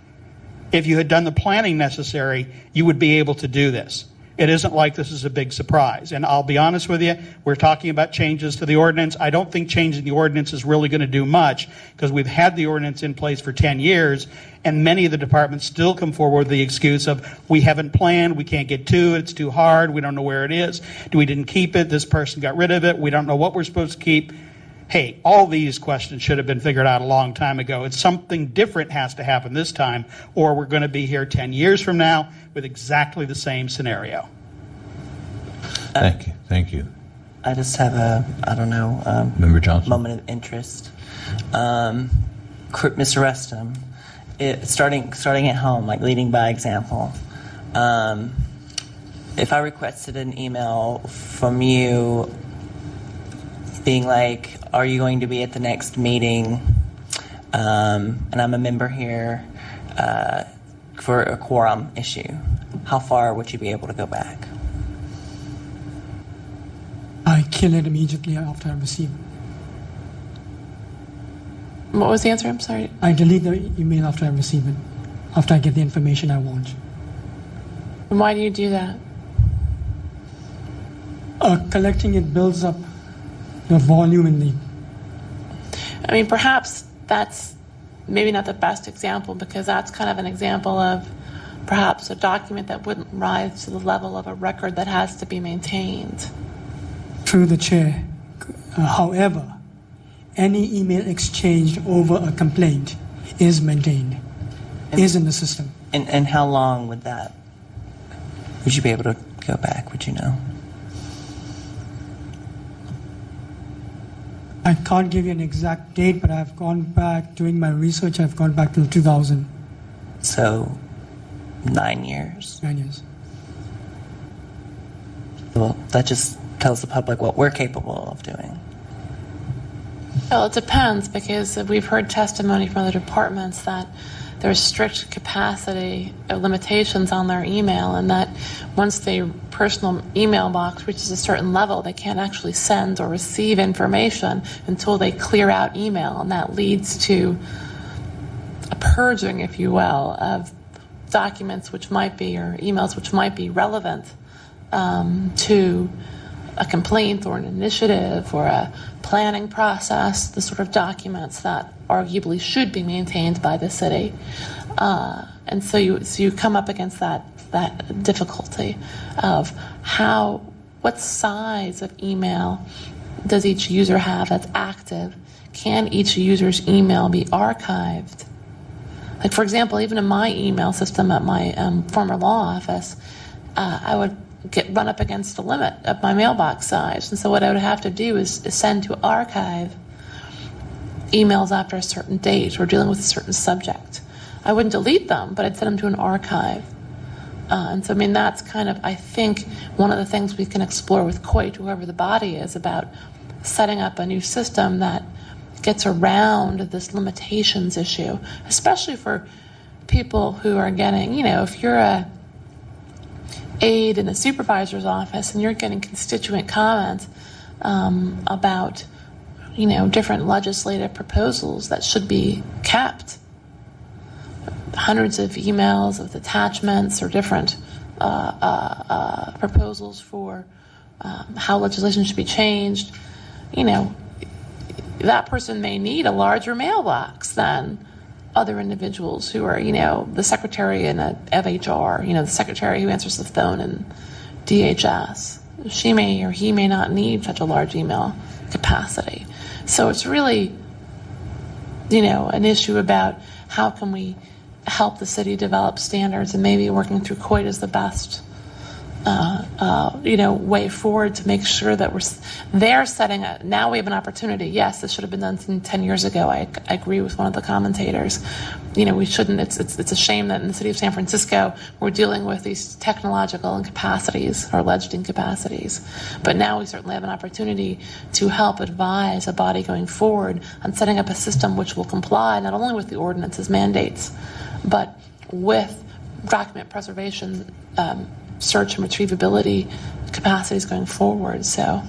if you had done the planning necessary, you would be able to do this. It isn't like this is a big surprise. And I'll be honest with you, we're talking about changes to the ordinance. I don't think changing the ordinance is really going to do much because we've had the ordinance in place for 10 years and many of the departments still come forward with the excuse of we haven't planned, we can't get to it, it's too hard, we don't know where it is, we didn't keep it, this person got rid of it, we don't know what we're supposed to keep. Hey, all these questions should have been figured out a long time ago. It's something different has to happen this time, or we're going to be here 10 years from now with exactly the same scenario. Thank you. Thank you. I just have Member Johnson. moment of interest. Mr. Reston, starting at home, like leading by example. If I requested an email from you being like, are you going to be at the next meeting? And I'm a member here for a quorum issue. How far would you be able to go back? I kill it immediately after I receive it. What was the answer? I'm sorry. I delete the email after I receive it, after I get the information I want. And why do you do that? Collecting it builds up the volume in the... I mean, perhaps that's maybe not the best example because that's kind of an example of perhaps a document that wouldn't rise to the level of a record that has to be maintained. Through the chair. However, any email exchanged over a complaint is maintained, is in the system. And how long would you be able to go back, would you know? I can't give you an exact date, but I've gone back, doing my research, I've gone back to 2000. So, 9 years. 9 years. Well, that just tells the public what we're capable of doing. Well, it depends because we've heard testimony from the departments that there's strict capacity limitations on their email and that once their personal email box reaches a certain level, they can't actually send or receive information until they clear out email, and that leads to a purging, if you will, of documents which might be, or emails which might be relevant to a complaint or an initiative or a planning process, the sort of documents that arguably should be maintained by the city. And so you come up against that difficulty of what size of email does each user have that's active? Can each user's email be archived? Like, for example, even in my email system at my former law office, I would run up against the limit of my mailbox size. And so what I would have to do is send to archive emails after a certain date or dealing with a certain subject. I wouldn't delete them, but I'd send them to an archive. And so, I mean, that's kind of, I think, one of the things we can explore with COIT, whoever the body is, about setting up a new system that gets around this limitations issue, especially for people who are getting, if you're a aide in a supervisor's office and you're getting constituent comments about different legislative proposals that should be kept, hundreds of emails with attachments or different proposals for how legislation should be changed, that person may need a larger mailbox than other individuals who are, the secretary of HR, the secretary who answers the phone in DHS. She may or he may not need such a large email capacity. So it's really, an issue about how can we help the city develop standards, and maybe working through COIT is the best way forward to make sure that they're setting a, now we have an opportunity. Yes, this should have been done 10 years ago. I agree with one of the commentators. We shouldn't, it's a shame that in the city of San Francisco, we're dealing with these technological incapacities or alleged incapacities. But now we certainly have an opportunity to help advise a body going forward on setting up a system which will comply not only with the ordinance's mandates, but with document preservation, search and retrievability capacities going forward. So,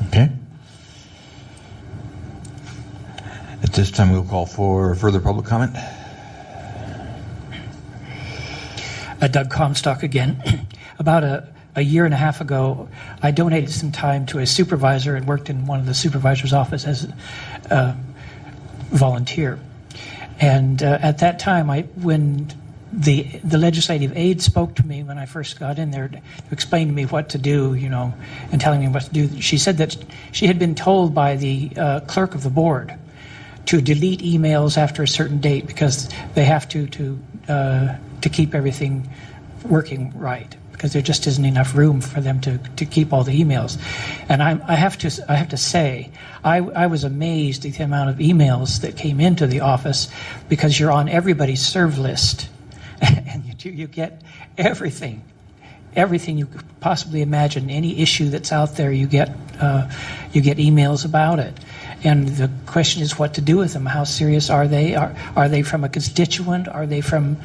okay. At this time, we'll call for further public comment. Doug Comstock again. About a year and a half ago, I donated some time to a supervisor and worked in one of the supervisor's office as a volunteer. And at that time, when the legislative aide spoke to me when I first got in there to explain to me what to do, and telling me what to do, she said that she had been told by the clerk of the board to delete emails after a certain date because they have to keep everything working right, because there just isn't enough room for them to keep all the emails. And I have to say, I was amazed at the amount of emails that came into the office, because you're on everybody's serve list, and you get everything you could possibly imagine. Any issue that's out there, you get emails about it. And the question is what to do with them. How serious are they? Are they from a constituent? Are they from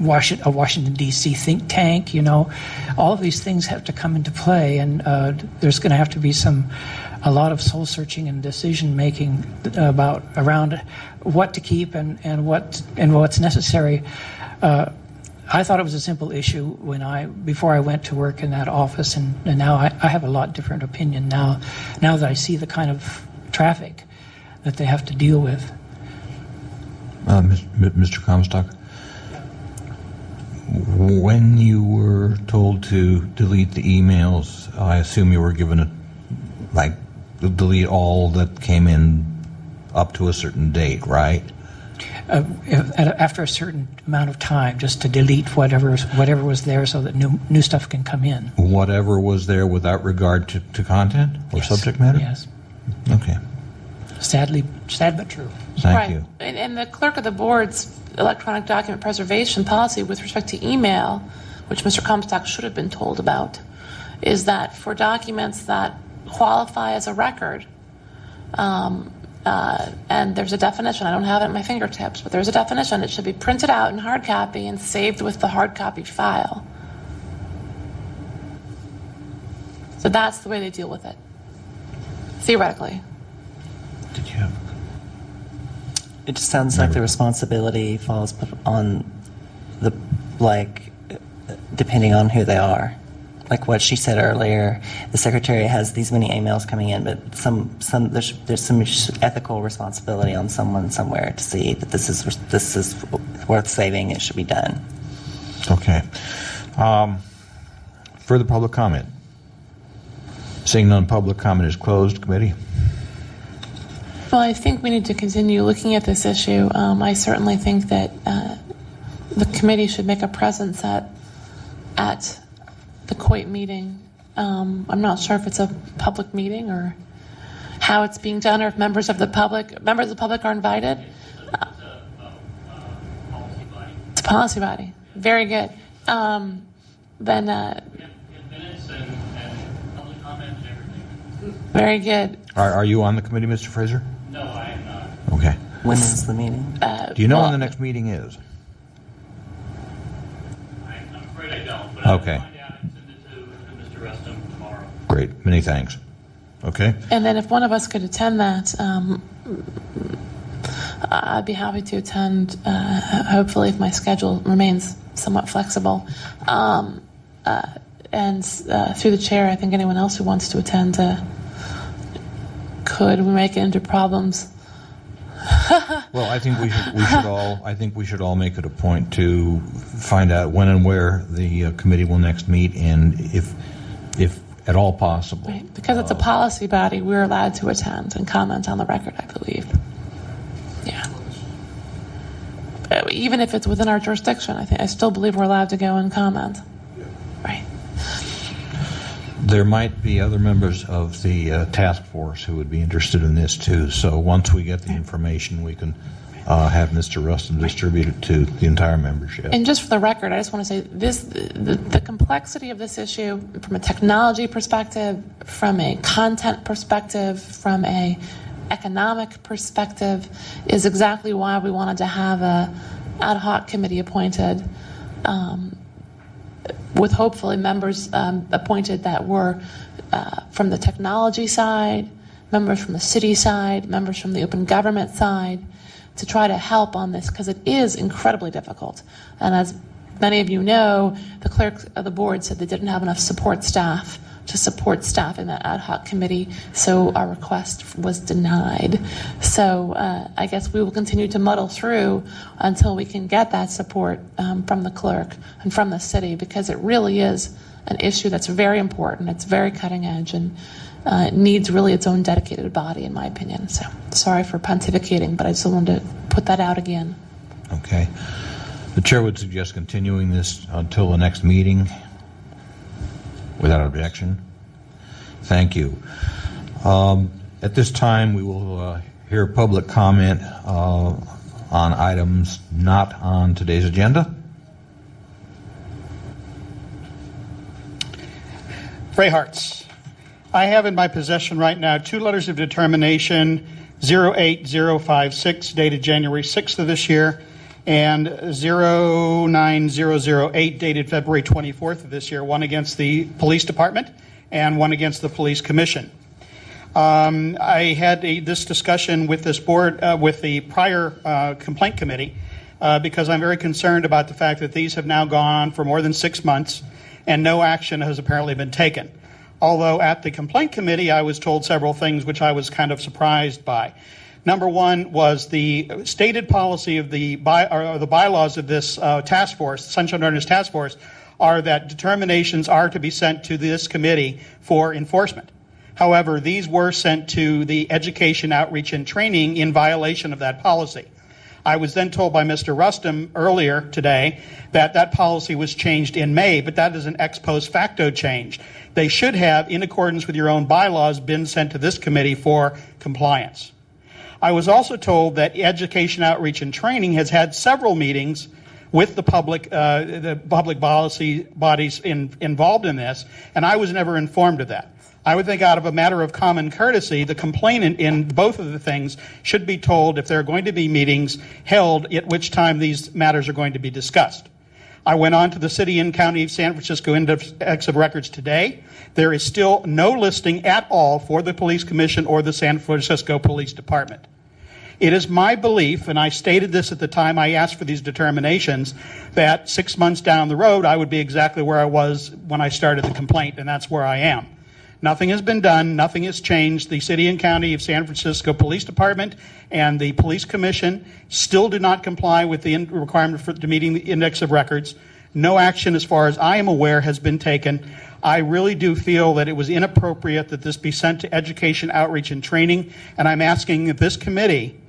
a Washington, D.C. think tank? All of these things have to come into play, and there's going to have to be a lot of soul searching and decision making around what to keep and what's necessary. I thought it was a simple issue before I went to work in that office, and now I have a lot different opinion now that I see the kind of traffic that they have to deal with. Mr. Comstock, when you were told to delete the emails, I assume you were given delete all that came in up to a certain date, right? After a certain amount of time, just to delete whatever was there so that new stuff can come in. Whatever was there without regard to content or Yes. subject matter? Yes. Okay. Sad but true. Thank you. And the clerk of the board's electronic document preservation policy with respect to email, which Mr. Comstock should have been told about, is that for documents that qualify as a record, and there's a definition, I don't have it at my fingertips, but there's a definition, it should be printed out in hard copy and saved with the hard copy file. So that's the way they deal with it, theoretically. Did you have? It just sounds like the responsibility falls on depending on who they are. Like what she said earlier, the secretary has these many emails coming in, but there's some ethical responsibility on someone somewhere to see that this is worth saving. It should be done. Okay. Further public comment? Seeing none, public comment is closed. Committee? Well, I think we need to continue looking at this issue. I certainly think that the committee should make a presence at the COIT meeting. I'm not sure if it's a public meeting or how it's being done, or if members of the public are invited. It's a policy body. Very good. Then. Minutes and public comment and everything. Very good. Are you on the committee, Mr. Fraser? No, I am not. Okay. When is the meeting? Do you know well, when the next meeting is? I'm afraid I don't, but Okay. I'll find out and send it to Mr. Reston tomorrow. Great. Many thanks. Okay. And then if one of us could attend that, I'd be happy to attend, hopefully if my schedule remains somewhat flexible. And through the chair, I think anyone else who wants to attend could. We may get into problems Well, I think we should all make it a point to find out when and where the committee will next meet, and if at all possible. Right. Because it's a policy body, we're allowed to attend and comment on the record, I believe. Yeah. Even if it's within our jurisdiction, I still believe we're allowed to go and comment. Right. There might be other members of the task force who would be interested in this too. So once we get the information, we can have Mr. Rustin distribute it to the entire membership. And just for the record, I just want to say the complexity of this issue from a technology perspective, from a content perspective, from a economic perspective, is exactly why we wanted to have a ad hoc committee appointed, with hopefully members appointed that were from the technology side, members from the city side, members from the open government side, to try to help on this, because it is incredibly difficult. And as many of you know, the clerk of the board said they didn't have enough support staff to support staff in that ad hoc committee, so our request was denied. So I guess we will continue to muddle through until we can get that support from the clerk and from the city, because it really is an issue that's very important. It's very cutting edge, and it needs really its own dedicated body, in my opinion. So sorry for pontificating, but I just wanted to put that out again. Okay. The chair would suggest continuing this until the next meeting. Without objection. Thank you. At this time, we will hear public comment on items not on today's agenda. Ray Hartz. I have in my possession right now 2 letters of determination, 08056 dated January 6th of this year, and 09008 dated February 24th of this year, one against the police department and one against the police commission. I had this discussion with this board, with the prior complaint committee, because I'm very concerned about the fact that these have now gone on for more than 6 months and no action has apparently been taken. Although at the complaint committee I was told several things which I was kind of surprised by. Number one was the stated policy of the bylaws of this task force, Sunshine Ordinance Task Force, are that determinations are to be sent to this committee for enforcement. However, these were sent to the Education, Outreach, and Training in violation of that policy. I was then told by Mr. Rustin earlier today that that policy was changed in May, but that is an ex post facto change. They should have, in accordance with your own bylaws, been sent to this committee for compliance. I was also told that Education, Outreach, and Training has had several meetings with the public policy bodies involved in this, and I was never informed of that. I would think out of a matter of common courtesy, the complainant in both of the things should be told if there are going to be meetings held at which time these matters are going to be discussed. I went on to the City and County of San Francisco Index of Records today. There is still no listing at all for the Police Commission or the San Francisco Police Department. It is my belief, and I stated this at the time I asked for these determinations, that 6 months down the road I would be exactly where I was when I started the complaint, and that's where I am. Nothing has been done. Nothing has changed. The City and County of San Francisco Police Department and the Police Commission still do not comply with the requirement for meeting the Index of Records. No action, as far as I am aware, has been taken. I really do feel that it was inappropriate that this be sent to Education, Outreach, and Training, and I'm asking that this committee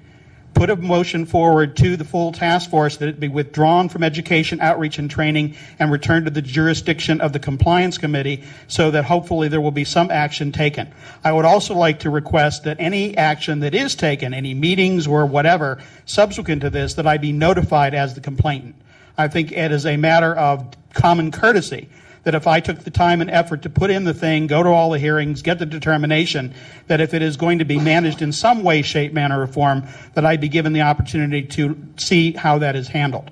put a motion forward to the full task force that it be withdrawn from Education, Outreach, and Training and returned to the jurisdiction of the Compliance Committee so that hopefully there will be some action taken. I would also like to request that any action that is taken, any meetings or whatever, subsequent to this, that I be notified as the complainant. I think it is a matter of common courtesy that if I took the time and effort to put in the thing, go to all the hearings, get the determination, that if it is going to be managed in some way, shape, manner, or form, that I be given the opportunity to see how that is handled.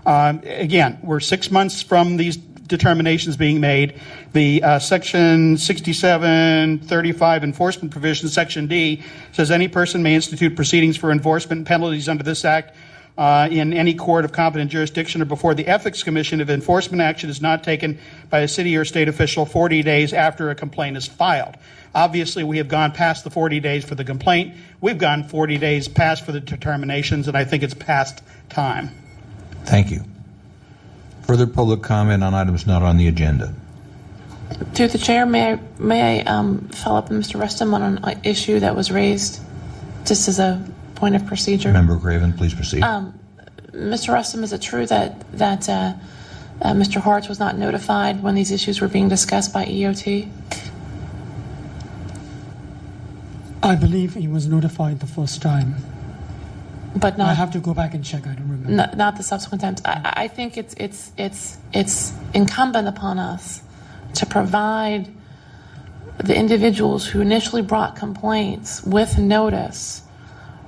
Again, we're 6 months from these determinations being made. The Section 6735 enforcement provision, Section D, says any person may institute proceedings for enforcement penalties under this Act in any court of competent jurisdiction or before the Ethics Commission if enforcement action is not taken by a city or state official 40 days after a complaint is filed. Obviously, we have gone past the 40 days for the complaint. We've gone 40 days past for the determinations, and I think it's past time. Thank you. Further public comment on items not on the agenda? Through the chair, may I follow up with Mr. Rustum on an issue that was raised, just as a point of procedure? Member Craven, please proceed. Mr. Rustum, is it true that Mr. Hartz was not notified when these issues were being discussed by EOT? I believe he was notified the first time. But not. I have to go back and check. I don't remember. Not the subsequent times. I think it's incumbent upon us to provide the individuals who initially brought complaints with notice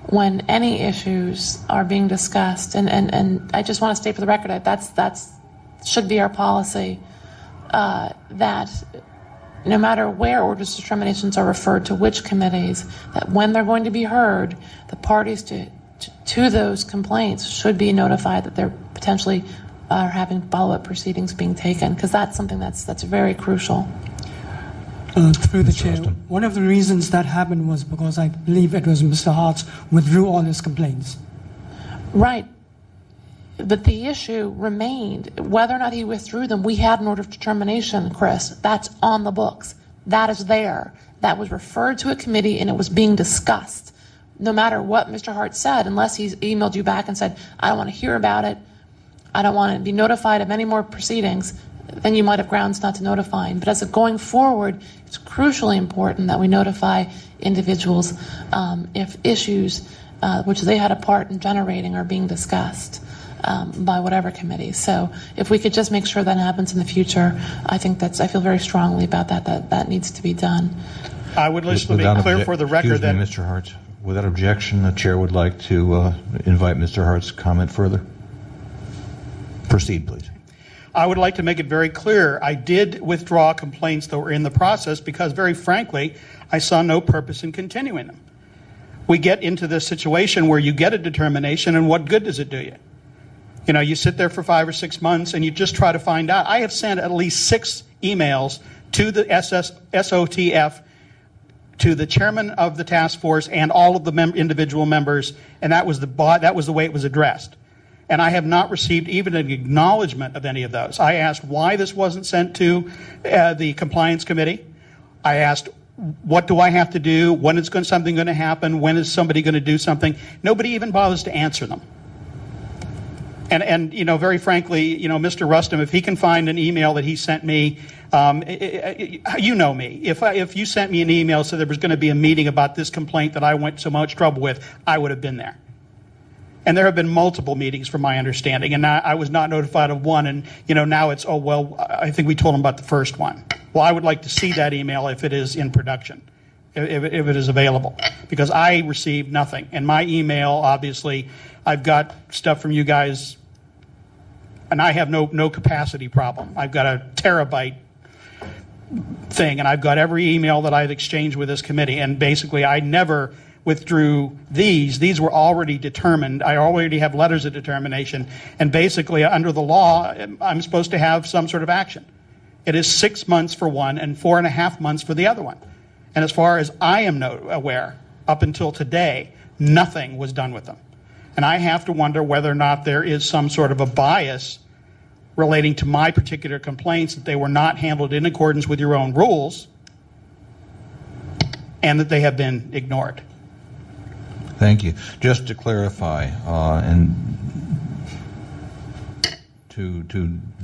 when any issues are being discussed. And I just want to state for the record that that's should be our policy, that no matter where orders of determinations are referred to which committees, that when they're going to be heard, the parties to those complaints should be notified that they're potentially having follow-up proceedings being taken, because that's something that's very crucial. Through the chair, one of the reasons that happened was because I believe it was Mr. Hartz withdrew all his complaints. Right. But the issue remained. Whether or not he withdrew them, we had an order of determination, Chris. That's on the books. That is there. That was referred to a committee, and it was being discussed. No matter what Mr. Hart said, unless he's emailed you back and said, I don't want to hear about it, I don't want to be notified of any more proceedings, then you might have grounds not to notify him. But as of going forward, it's crucially important that we notify individuals if issues which they had a part in generating are being discussed by whatever committee. So if we could just make sure that happens in the future, I think I feel very strongly about that needs to be done. I would just to be clear for the record that... Excuse me, Mr. Hartz. Without objection, the chair would like to invite Mr. Hartz to comment further. Proceed, please. I would like to make it very clear. I did withdraw complaints that were in the process because, very frankly, I saw no purpose in continuing them. We get into this situation where you get a determination, and what good does it do you? You know, you sit there for 5 or 6 months, and you just try to find out. I have sent at least 6 emails to the SOTF, to the chairman of the task force, and all of the individual members, and that was the way it was addressed. And I have not received even an acknowledgement of any of those. I asked why this wasn't sent to the compliance committee. I asked, what do I have to do? When is something going to happen? When is somebody going to do something? Nobody even bothers to answer them. And you know, very frankly, you know, Mr. Rustum, if he can find an email that he sent me, you know me. If you sent me an email so there was going to be a meeting about this complaint that I went so much trouble with, I would have been there. And there have been multiple meetings, from my understanding, and I was not notified of one. And you know, now it's, oh well, I think we told them about the first one. Well, I would like to see that email if it is in production, if it is available, because I received nothing. And my email, obviously, I've got stuff from you guys, and I have no capacity problem. I've got a terabyte thing, and I've got every email that I've exchanged with this committee. And basically, I never withdrew these. These were already determined. I already have letters of determination. And basically, under the law, I'm supposed to have some sort of action. It is 6 months for one and 4.5 months for the other one. And as far as I am aware, up until today, nothing was done with them. And I have to wonder whether or not there is some sort of a bias relating to my particular complaints, that they were not handled in accordance with your own rules, and that they have been ignored. Thank you. Just to clarify, and to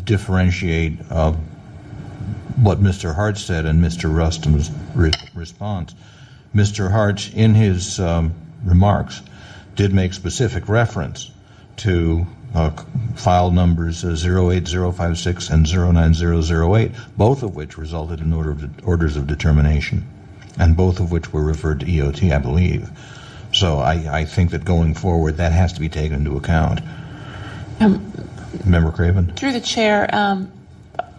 differentiate what Mr. Hart said and Mr. Rustum's response, Mr. Hart, in his remarks, did make specific reference to file numbers 08056 and 09008, both of which resulted in orders of determination, and both of which were referred to EOT, I believe. So I think that going forward, that has to be taken into account. Member Craven? Through the chair,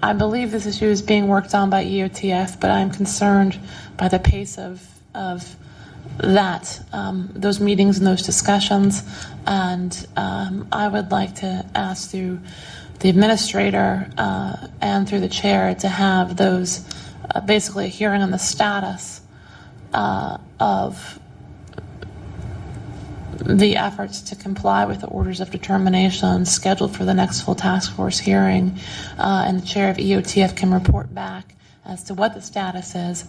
I believe this issue is being worked on by EOTF, but I'm concerned by the pace of that those meetings and those discussions, and I would like to ask through the administrator and through the chair to have those basically a hearing on the status of the efforts to comply with the orders of determination scheduled for the next full task force hearing, and the chair of EOTF can report back as to what the status is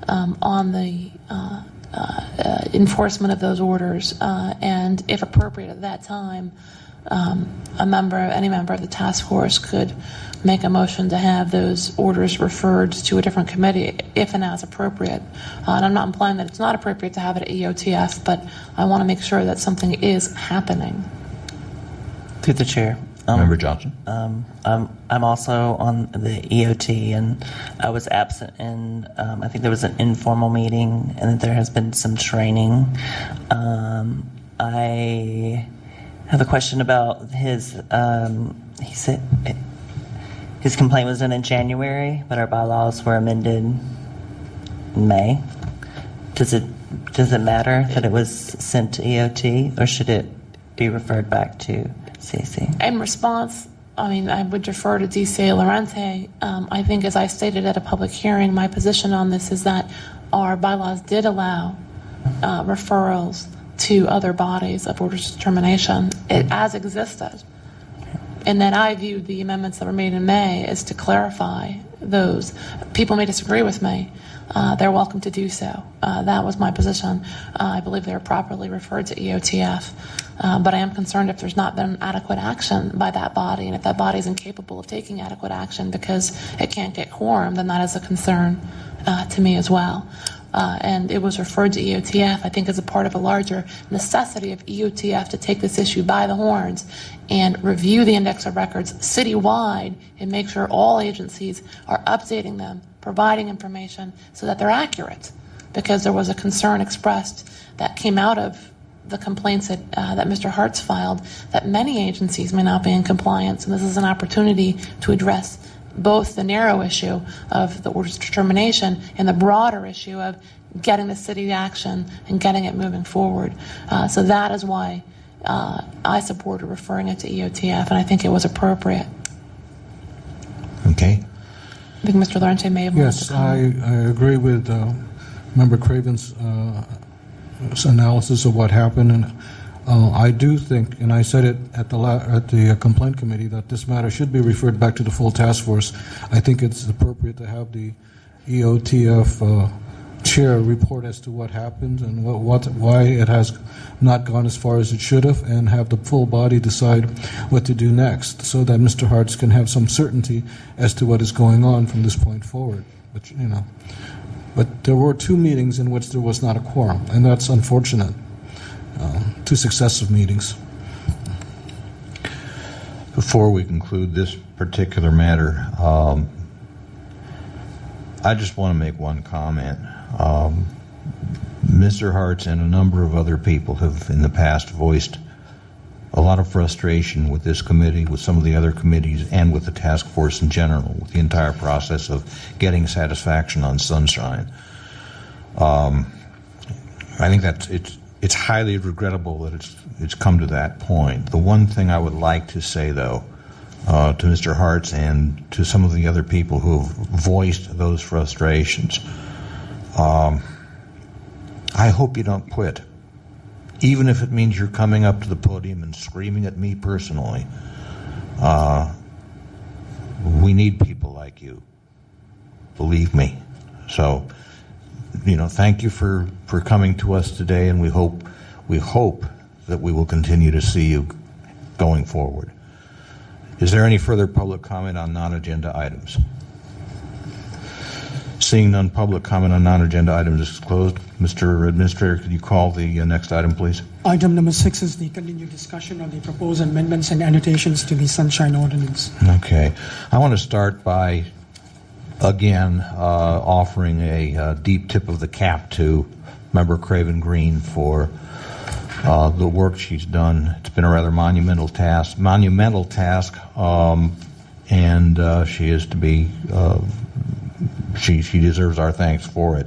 on the enforcement of those orders, and if appropriate at that time, any member of the task force could make a motion to have those orders referred to a different committee if and as appropriate. And I'm not implying that it's not appropriate to have it at EOTF, but I want to make sure that something is happening. Through the chair. Member Johnson. I'm also on the EOT, and I was absent in, I think there was an informal meeting, and that there has been some training. I have a question about his, he said his complaint was done in January, but our bylaws were amended in May. Does it matter that it was sent to EOT, or should it be referred back to CC? In response, I would defer to DCA Lorente. I think, as I stated at a public hearing, my position on this is that our bylaws did allow referrals to other bodies of orders of determination as existed. And that I viewed the amendments that were made in May as to clarify those. People may disagree with me. They're welcome to do so. That was my position. I believe they were properly referred to EOTF. But I am concerned if there's not been adequate action by that body, and if that body is incapable of taking adequate action because it can't get quorum, then that is a concern to me as well. And it was referred to EOTF, I think, as a part of a larger necessity of EOTF to take this issue by the horns and review the index of records citywide and make sure all agencies are updating them, providing information so that they're accurate. Because there was a concern expressed that came out of the complaints that Mr. Hartz filed that many agencies may not be in compliance, and this is an opportunity to address both the narrow issue of the orders of determination and the broader issue of getting the city to action and getting it moving forward. So that is why I supported referring it to EOTF, and I think it was appropriate. Okay. I think Mr. Lorente may have wanted to Yes, comment. I agree with Member Craven's analysis of what happened, and I do think, and I said it at the complaint committee, that this matter should be referred back to the full task force. I think it's appropriate to have the EOTF chair report as to what happened and why it has not gone as far as it should have, and have the full body decide what to do next, so that Mr. Hartz can have some certainty as to what is going on from this point forward. But there were 2 meetings in which there was not a quorum, and that's unfortunate. 2 successive meetings. Before we conclude this particular matter, I just want to make one comment. Mr. Hartz and a number of other people have in the past voiced a lot of frustration with this committee, with some of the other committees, and with the task force in general, with the entire process of getting satisfaction on Sunshine. I think that it's highly regrettable that it's come to that point. The one thing I would like to say, though, to Mr. Hartz and to some of the other people who have voiced those frustrations, I hope you don't quit. Even if it means you're coming up to the podium and screaming at me personally. We need people like you. Believe me. So, thank you for coming to us today, and we hope that we will continue to see you going forward. Is there any further public comment on non-agenda items? Seeing none, public comment on non-agenda items is closed. Mr. Administrator, could you call the next item, please? Item number 6 is the continued discussion on the proposed amendments and annotations to the Sunshine Ordinance. Okay. I want to start by, again, offering a deep tip of the cap to Member Craven Green for the work she's done. It's been a rather monumental task, and she is to be... She deserves our thanks for it.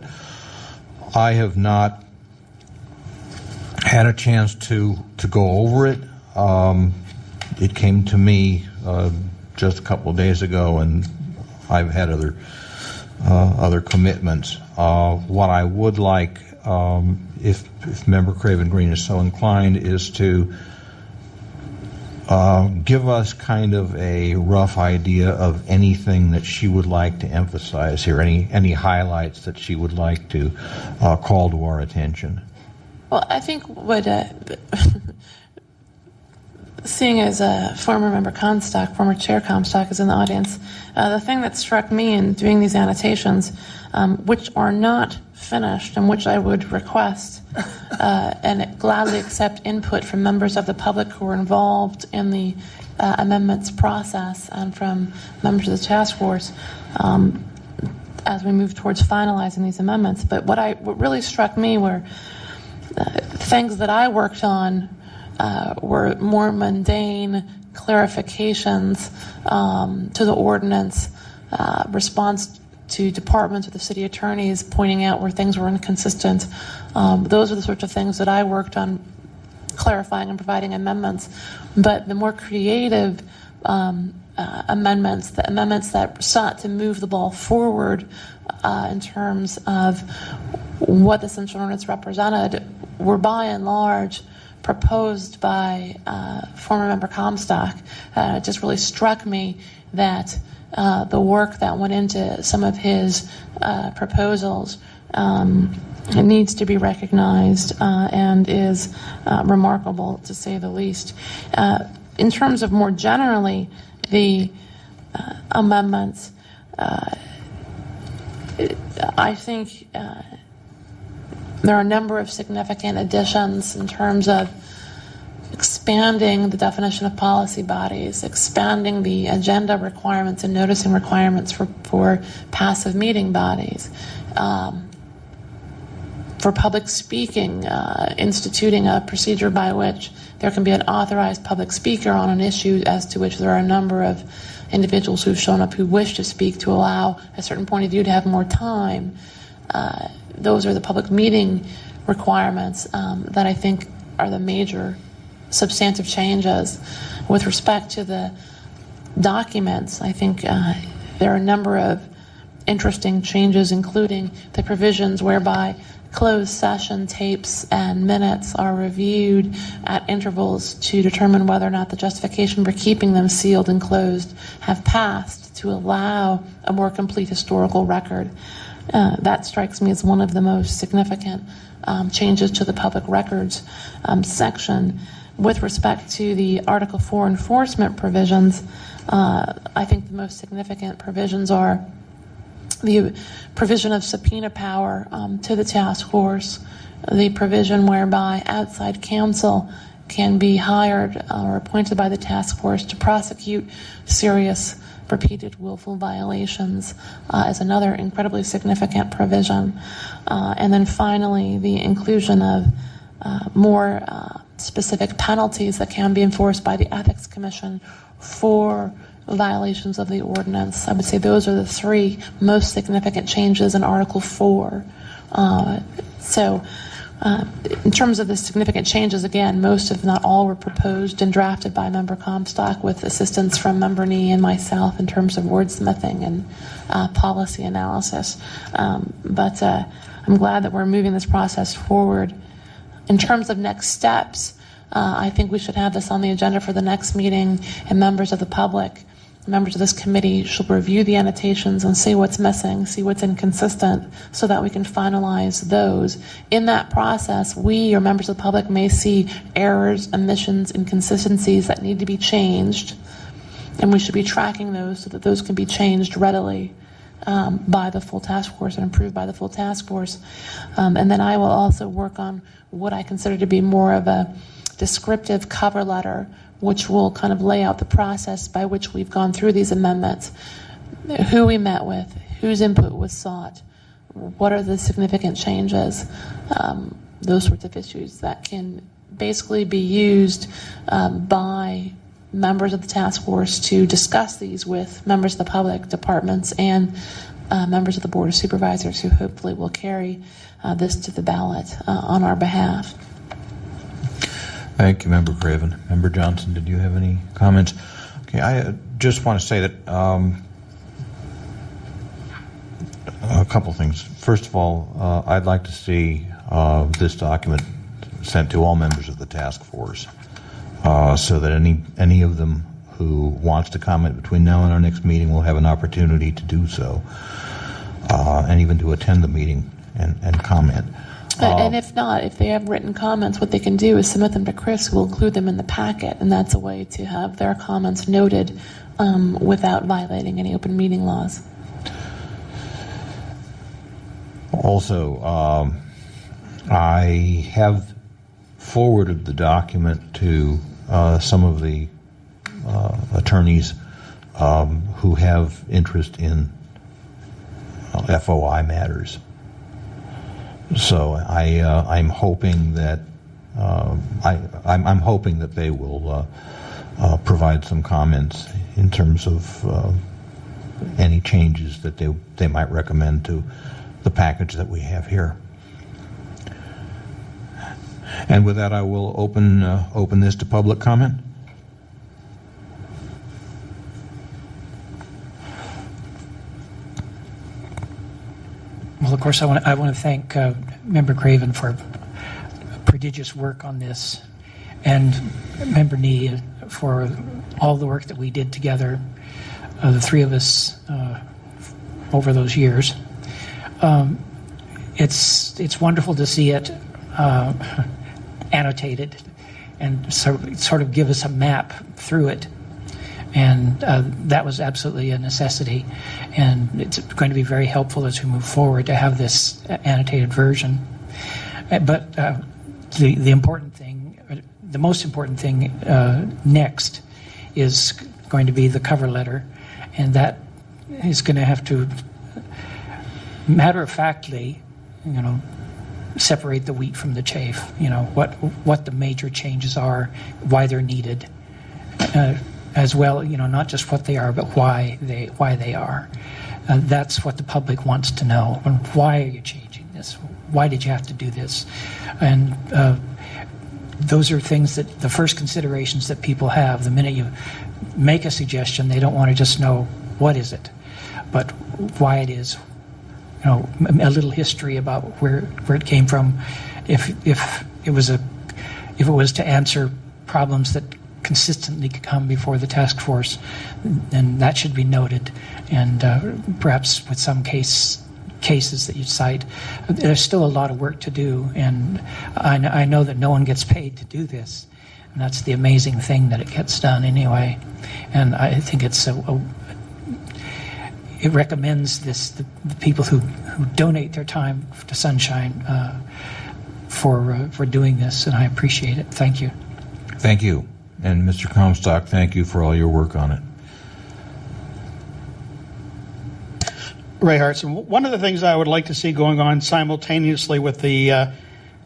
I have not had a chance to go over it. It came to me just a couple of days ago, and I've had other commitments. What I would like, if Member Craven Green is so inclined, is to give us kind of a rough idea of anything that she would like to emphasize here, any highlights that she would like to call to our attention. Well, I think what, seeing as a former member Comstock, former chair Comstock is in the audience, the thing that struck me in doing these annotations, which are not finished and which I would request and gladly accept input from members of the public who are involved in the amendments process and from members of the task force as we move towards finalizing these amendments. But what really struck me were things that I worked on were more mundane clarifications to the ordinance, response to departments or the city attorneys pointing out where things were inconsistent. Those are the sorts of things that I worked on clarifying and providing amendments. But the more creative amendments, the amendments that sought to move the ball forward in terms of what the Sunshine Ordinance represented, were by and large proposed by former member Comstock. It just really struck me that the work that went into some of his proposals needs to be recognized and is remarkable, to say the least. In terms of more generally the amendments, I think there are a number of significant additions in terms of expanding the definition of policy bodies, expanding the agenda requirements and noticing requirements for passive meeting bodies, for public speaking, instituting a procedure by which there can be an authorized public speaker on an issue as to which there are a number of individuals who've shown up who wish to speak, to allow a certain point of view to have more time. Those are the public meeting requirements that I think are the major substantive changes. With respect to the documents, I think there are a number of interesting changes, including the provisions whereby closed session tapes and minutes are reviewed at intervals to determine whether or not the justification for keeping them sealed and closed have passed, to allow a more complete historical record. That strikes me as one of the most significant changes to the public records section. With respect to the Article 4 enforcement provisions, I think the most significant provisions are the provision of subpoena power to the task force, the provision whereby outside counsel can be hired or appointed by the task force to prosecute serious repeated willful violations is another incredibly significant provision. And then finally, the inclusion of more specific penalties that can be enforced by the Ethics Commission for violations of the ordinance. I would say those are the three most significant changes in Article 4. In terms of the significant changes, again, most if not all were proposed and drafted by Member Comstock with assistance from Member Nee and myself in terms of wordsmithing and policy analysis. But I'm glad that we're moving this process forward. In terms of next steps, I think we should have this on the agenda for the next meeting, and members of the public, members of this committee, should review the annotations and see what's missing, see what's inconsistent, so that we can finalize those. In that process, we or members of the public may see errors, omissions, inconsistencies that need to be changed, and we should be tracking those so that those can be changed readily by the full task force and approved by the full task force. And then I will also work on what I consider to be more of a descriptive cover letter, which will kind of lay out the process by which we've gone through these amendments, who we met with, whose input was sought, what are the significant changes, those sorts of issues that can basically be used by members of the task force to discuss these with members of the public, departments, and members of the Board of Supervisors, who hopefully will carry this to the ballot on our behalf. Thank you, Member Craven. Member Johnson, did you have any comments? Okay, I just want to say that a couple things. First of all, I'd like to see this document sent to all members of the task force so that any of them who wants to comment between now and our next meeting will have an opportunity to do so, and even to attend the meeting and comment. And if not, if they have written comments, what they can do is submit them to Chris, who will include them in the packet, and that's a way to have their comments noted without violating any open meeting laws. Also, I have forwarded the document to some of the attorneys who have interest in FOI matters. So I'm hoping that I'm hoping that they will provide some comments in terms of any changes that they might recommend to the package that we have here. And with that, I will open this to public comment. Well, of course, I want to thank Member Craven for prodigious work on this, and Member Nee for all the work that we did together, the three of us, over those years. It's wonderful to see it annotated and sort of give us a map through it. And that was absolutely a necessity. And it's going to be very helpful as we move forward to have this annotated version. But the important thing, the most important thing next is going to be the cover letter. And that is going to have to, matter-of-factly, separate the wheat from the chaff. What the major changes are, why they're needed. As well, not just what they are, but why they are. That's what the public wants to know. And why are you changing this? Why did you have to do this? And those are things that the first considerations that people have. The minute you make a suggestion, they don't want to just know what is it, but why it is. A little history about where it came from. If it was to answer problems that consistently come before the task force, then that should be noted. And perhaps with some cases that you cite, there's still a lot of work to do. And I know that no one gets paid to do this. And that's the amazing thing, that it gets done anyway. And I think it recommends the people who donate their time to Sunshine for doing this, and I appreciate it. Thank you. Thank you. And Mr. Comstock, thank you for all your work on it. Ray Hartson, one of the things I would like to see going on simultaneously with the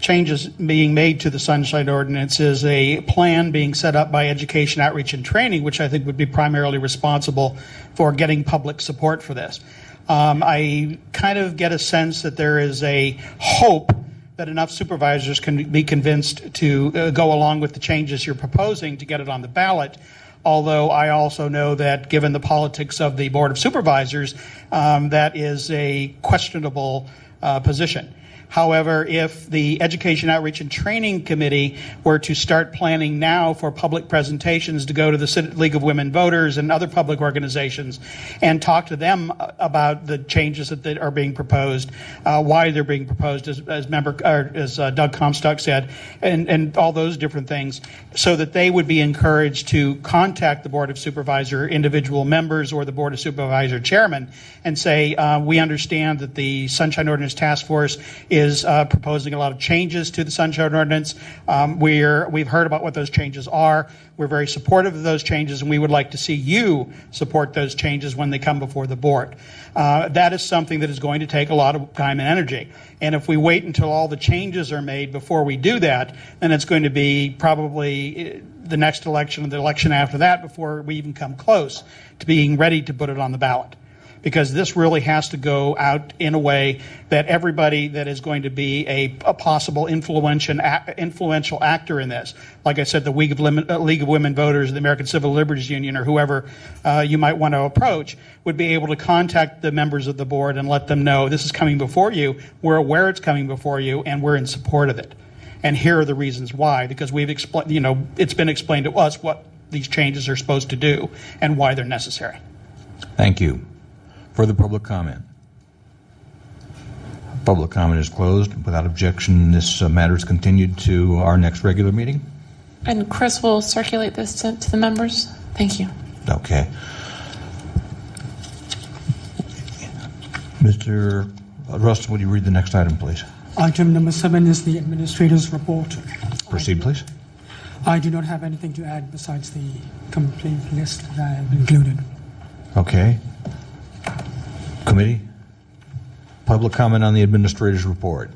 changes being made to the Sunshine Ordinance is a plan being set up by Education, Outreach, and Training, which I think would be primarily responsible for getting public support for this. I kind of get a sense that there is a hope that enough supervisors can be convinced to go along with the changes you're proposing to get it on the ballot. Although I also know that given the politics of the Board of Supervisors, that is a questionable position. However, if the Education, Outreach, and Training Committee were to start planning now for public presentations to go to the League of Women Voters and other public organizations and talk to them about the changes that are being proposed, why they're being proposed, as Doug Comstock said, and all those different things, so that they would be encouraged to contact the Board of Supervisor individual members or the Board of Supervisor chairman and say, we understand that the Sunshine Ordinance Task Force is proposing a lot of changes to the Sunshine Ordinance. We've heard about what those changes are. We're very supportive of those changes, and we would like to see you support those changes when they come before the board. That is something that is going to take a lot of time and energy. And if we wait until all the changes are made before we do that, then it's going to be probably the next election or the election after that before we even come close to being ready to put it on the ballot. because this really has to go out in a way that everybody that is going to be a possible influential actor in this, like I said, the League of Women Voters, the American Civil Liberties Union, or whoever you might want to approach, would be able to contact the members of the board and let them know this is coming before you, we're aware it's coming before you, and we're in support of it. And here are the reasons why, because we've explained, it's been explained to us what these changes are supposed to do and why they're necessary. Thank you. Further public comment? Public comment is closed. Without objection, this matter is continued to our next regular meeting. And Chris will circulate this to the members. Thank you. Okay. Mr. Rustin, would you read the next item, please? Item number 7 is the administrator's report. Proceed, please. I do not have anything to add besides the complaint list that I have included. Okay. Committee? Public comment on the administrator's report.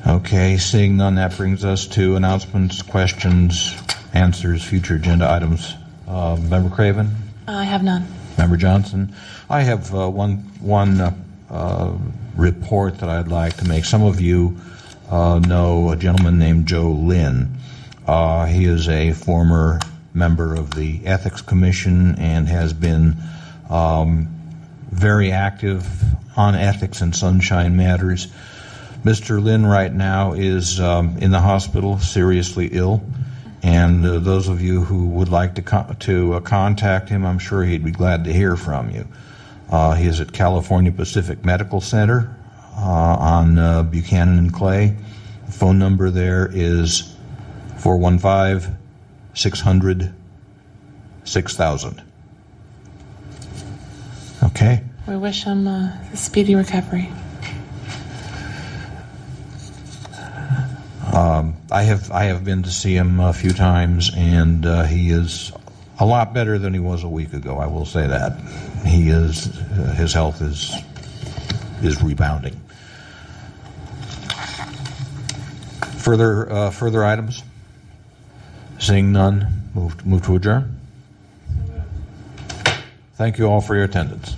Okay, seeing none, that brings us to announcements, questions, answers, future agenda items. Member Craven? I have none. Member Johnson? I have one report that I'd like to make. Some of you know a gentleman named Joe Lynn. He is a former member of the Ethics Commission and has been very active on ethics and sunshine matters. Mr. Lynn right now is in the hospital, seriously ill, and those of you who would like to contact him, I'm sure he'd be glad to hear from you. He is at California Pacific Medical Center on Buchanan and Clay. The phone number there is 415-600-6000. Okay. We wish him a speedy recovery. I have been to see him a few times, and he is a lot better than he was a week ago. I will say that. He is his health is rebounding. Further items? Seeing none, move to adjourn. Thank you all for your attendance.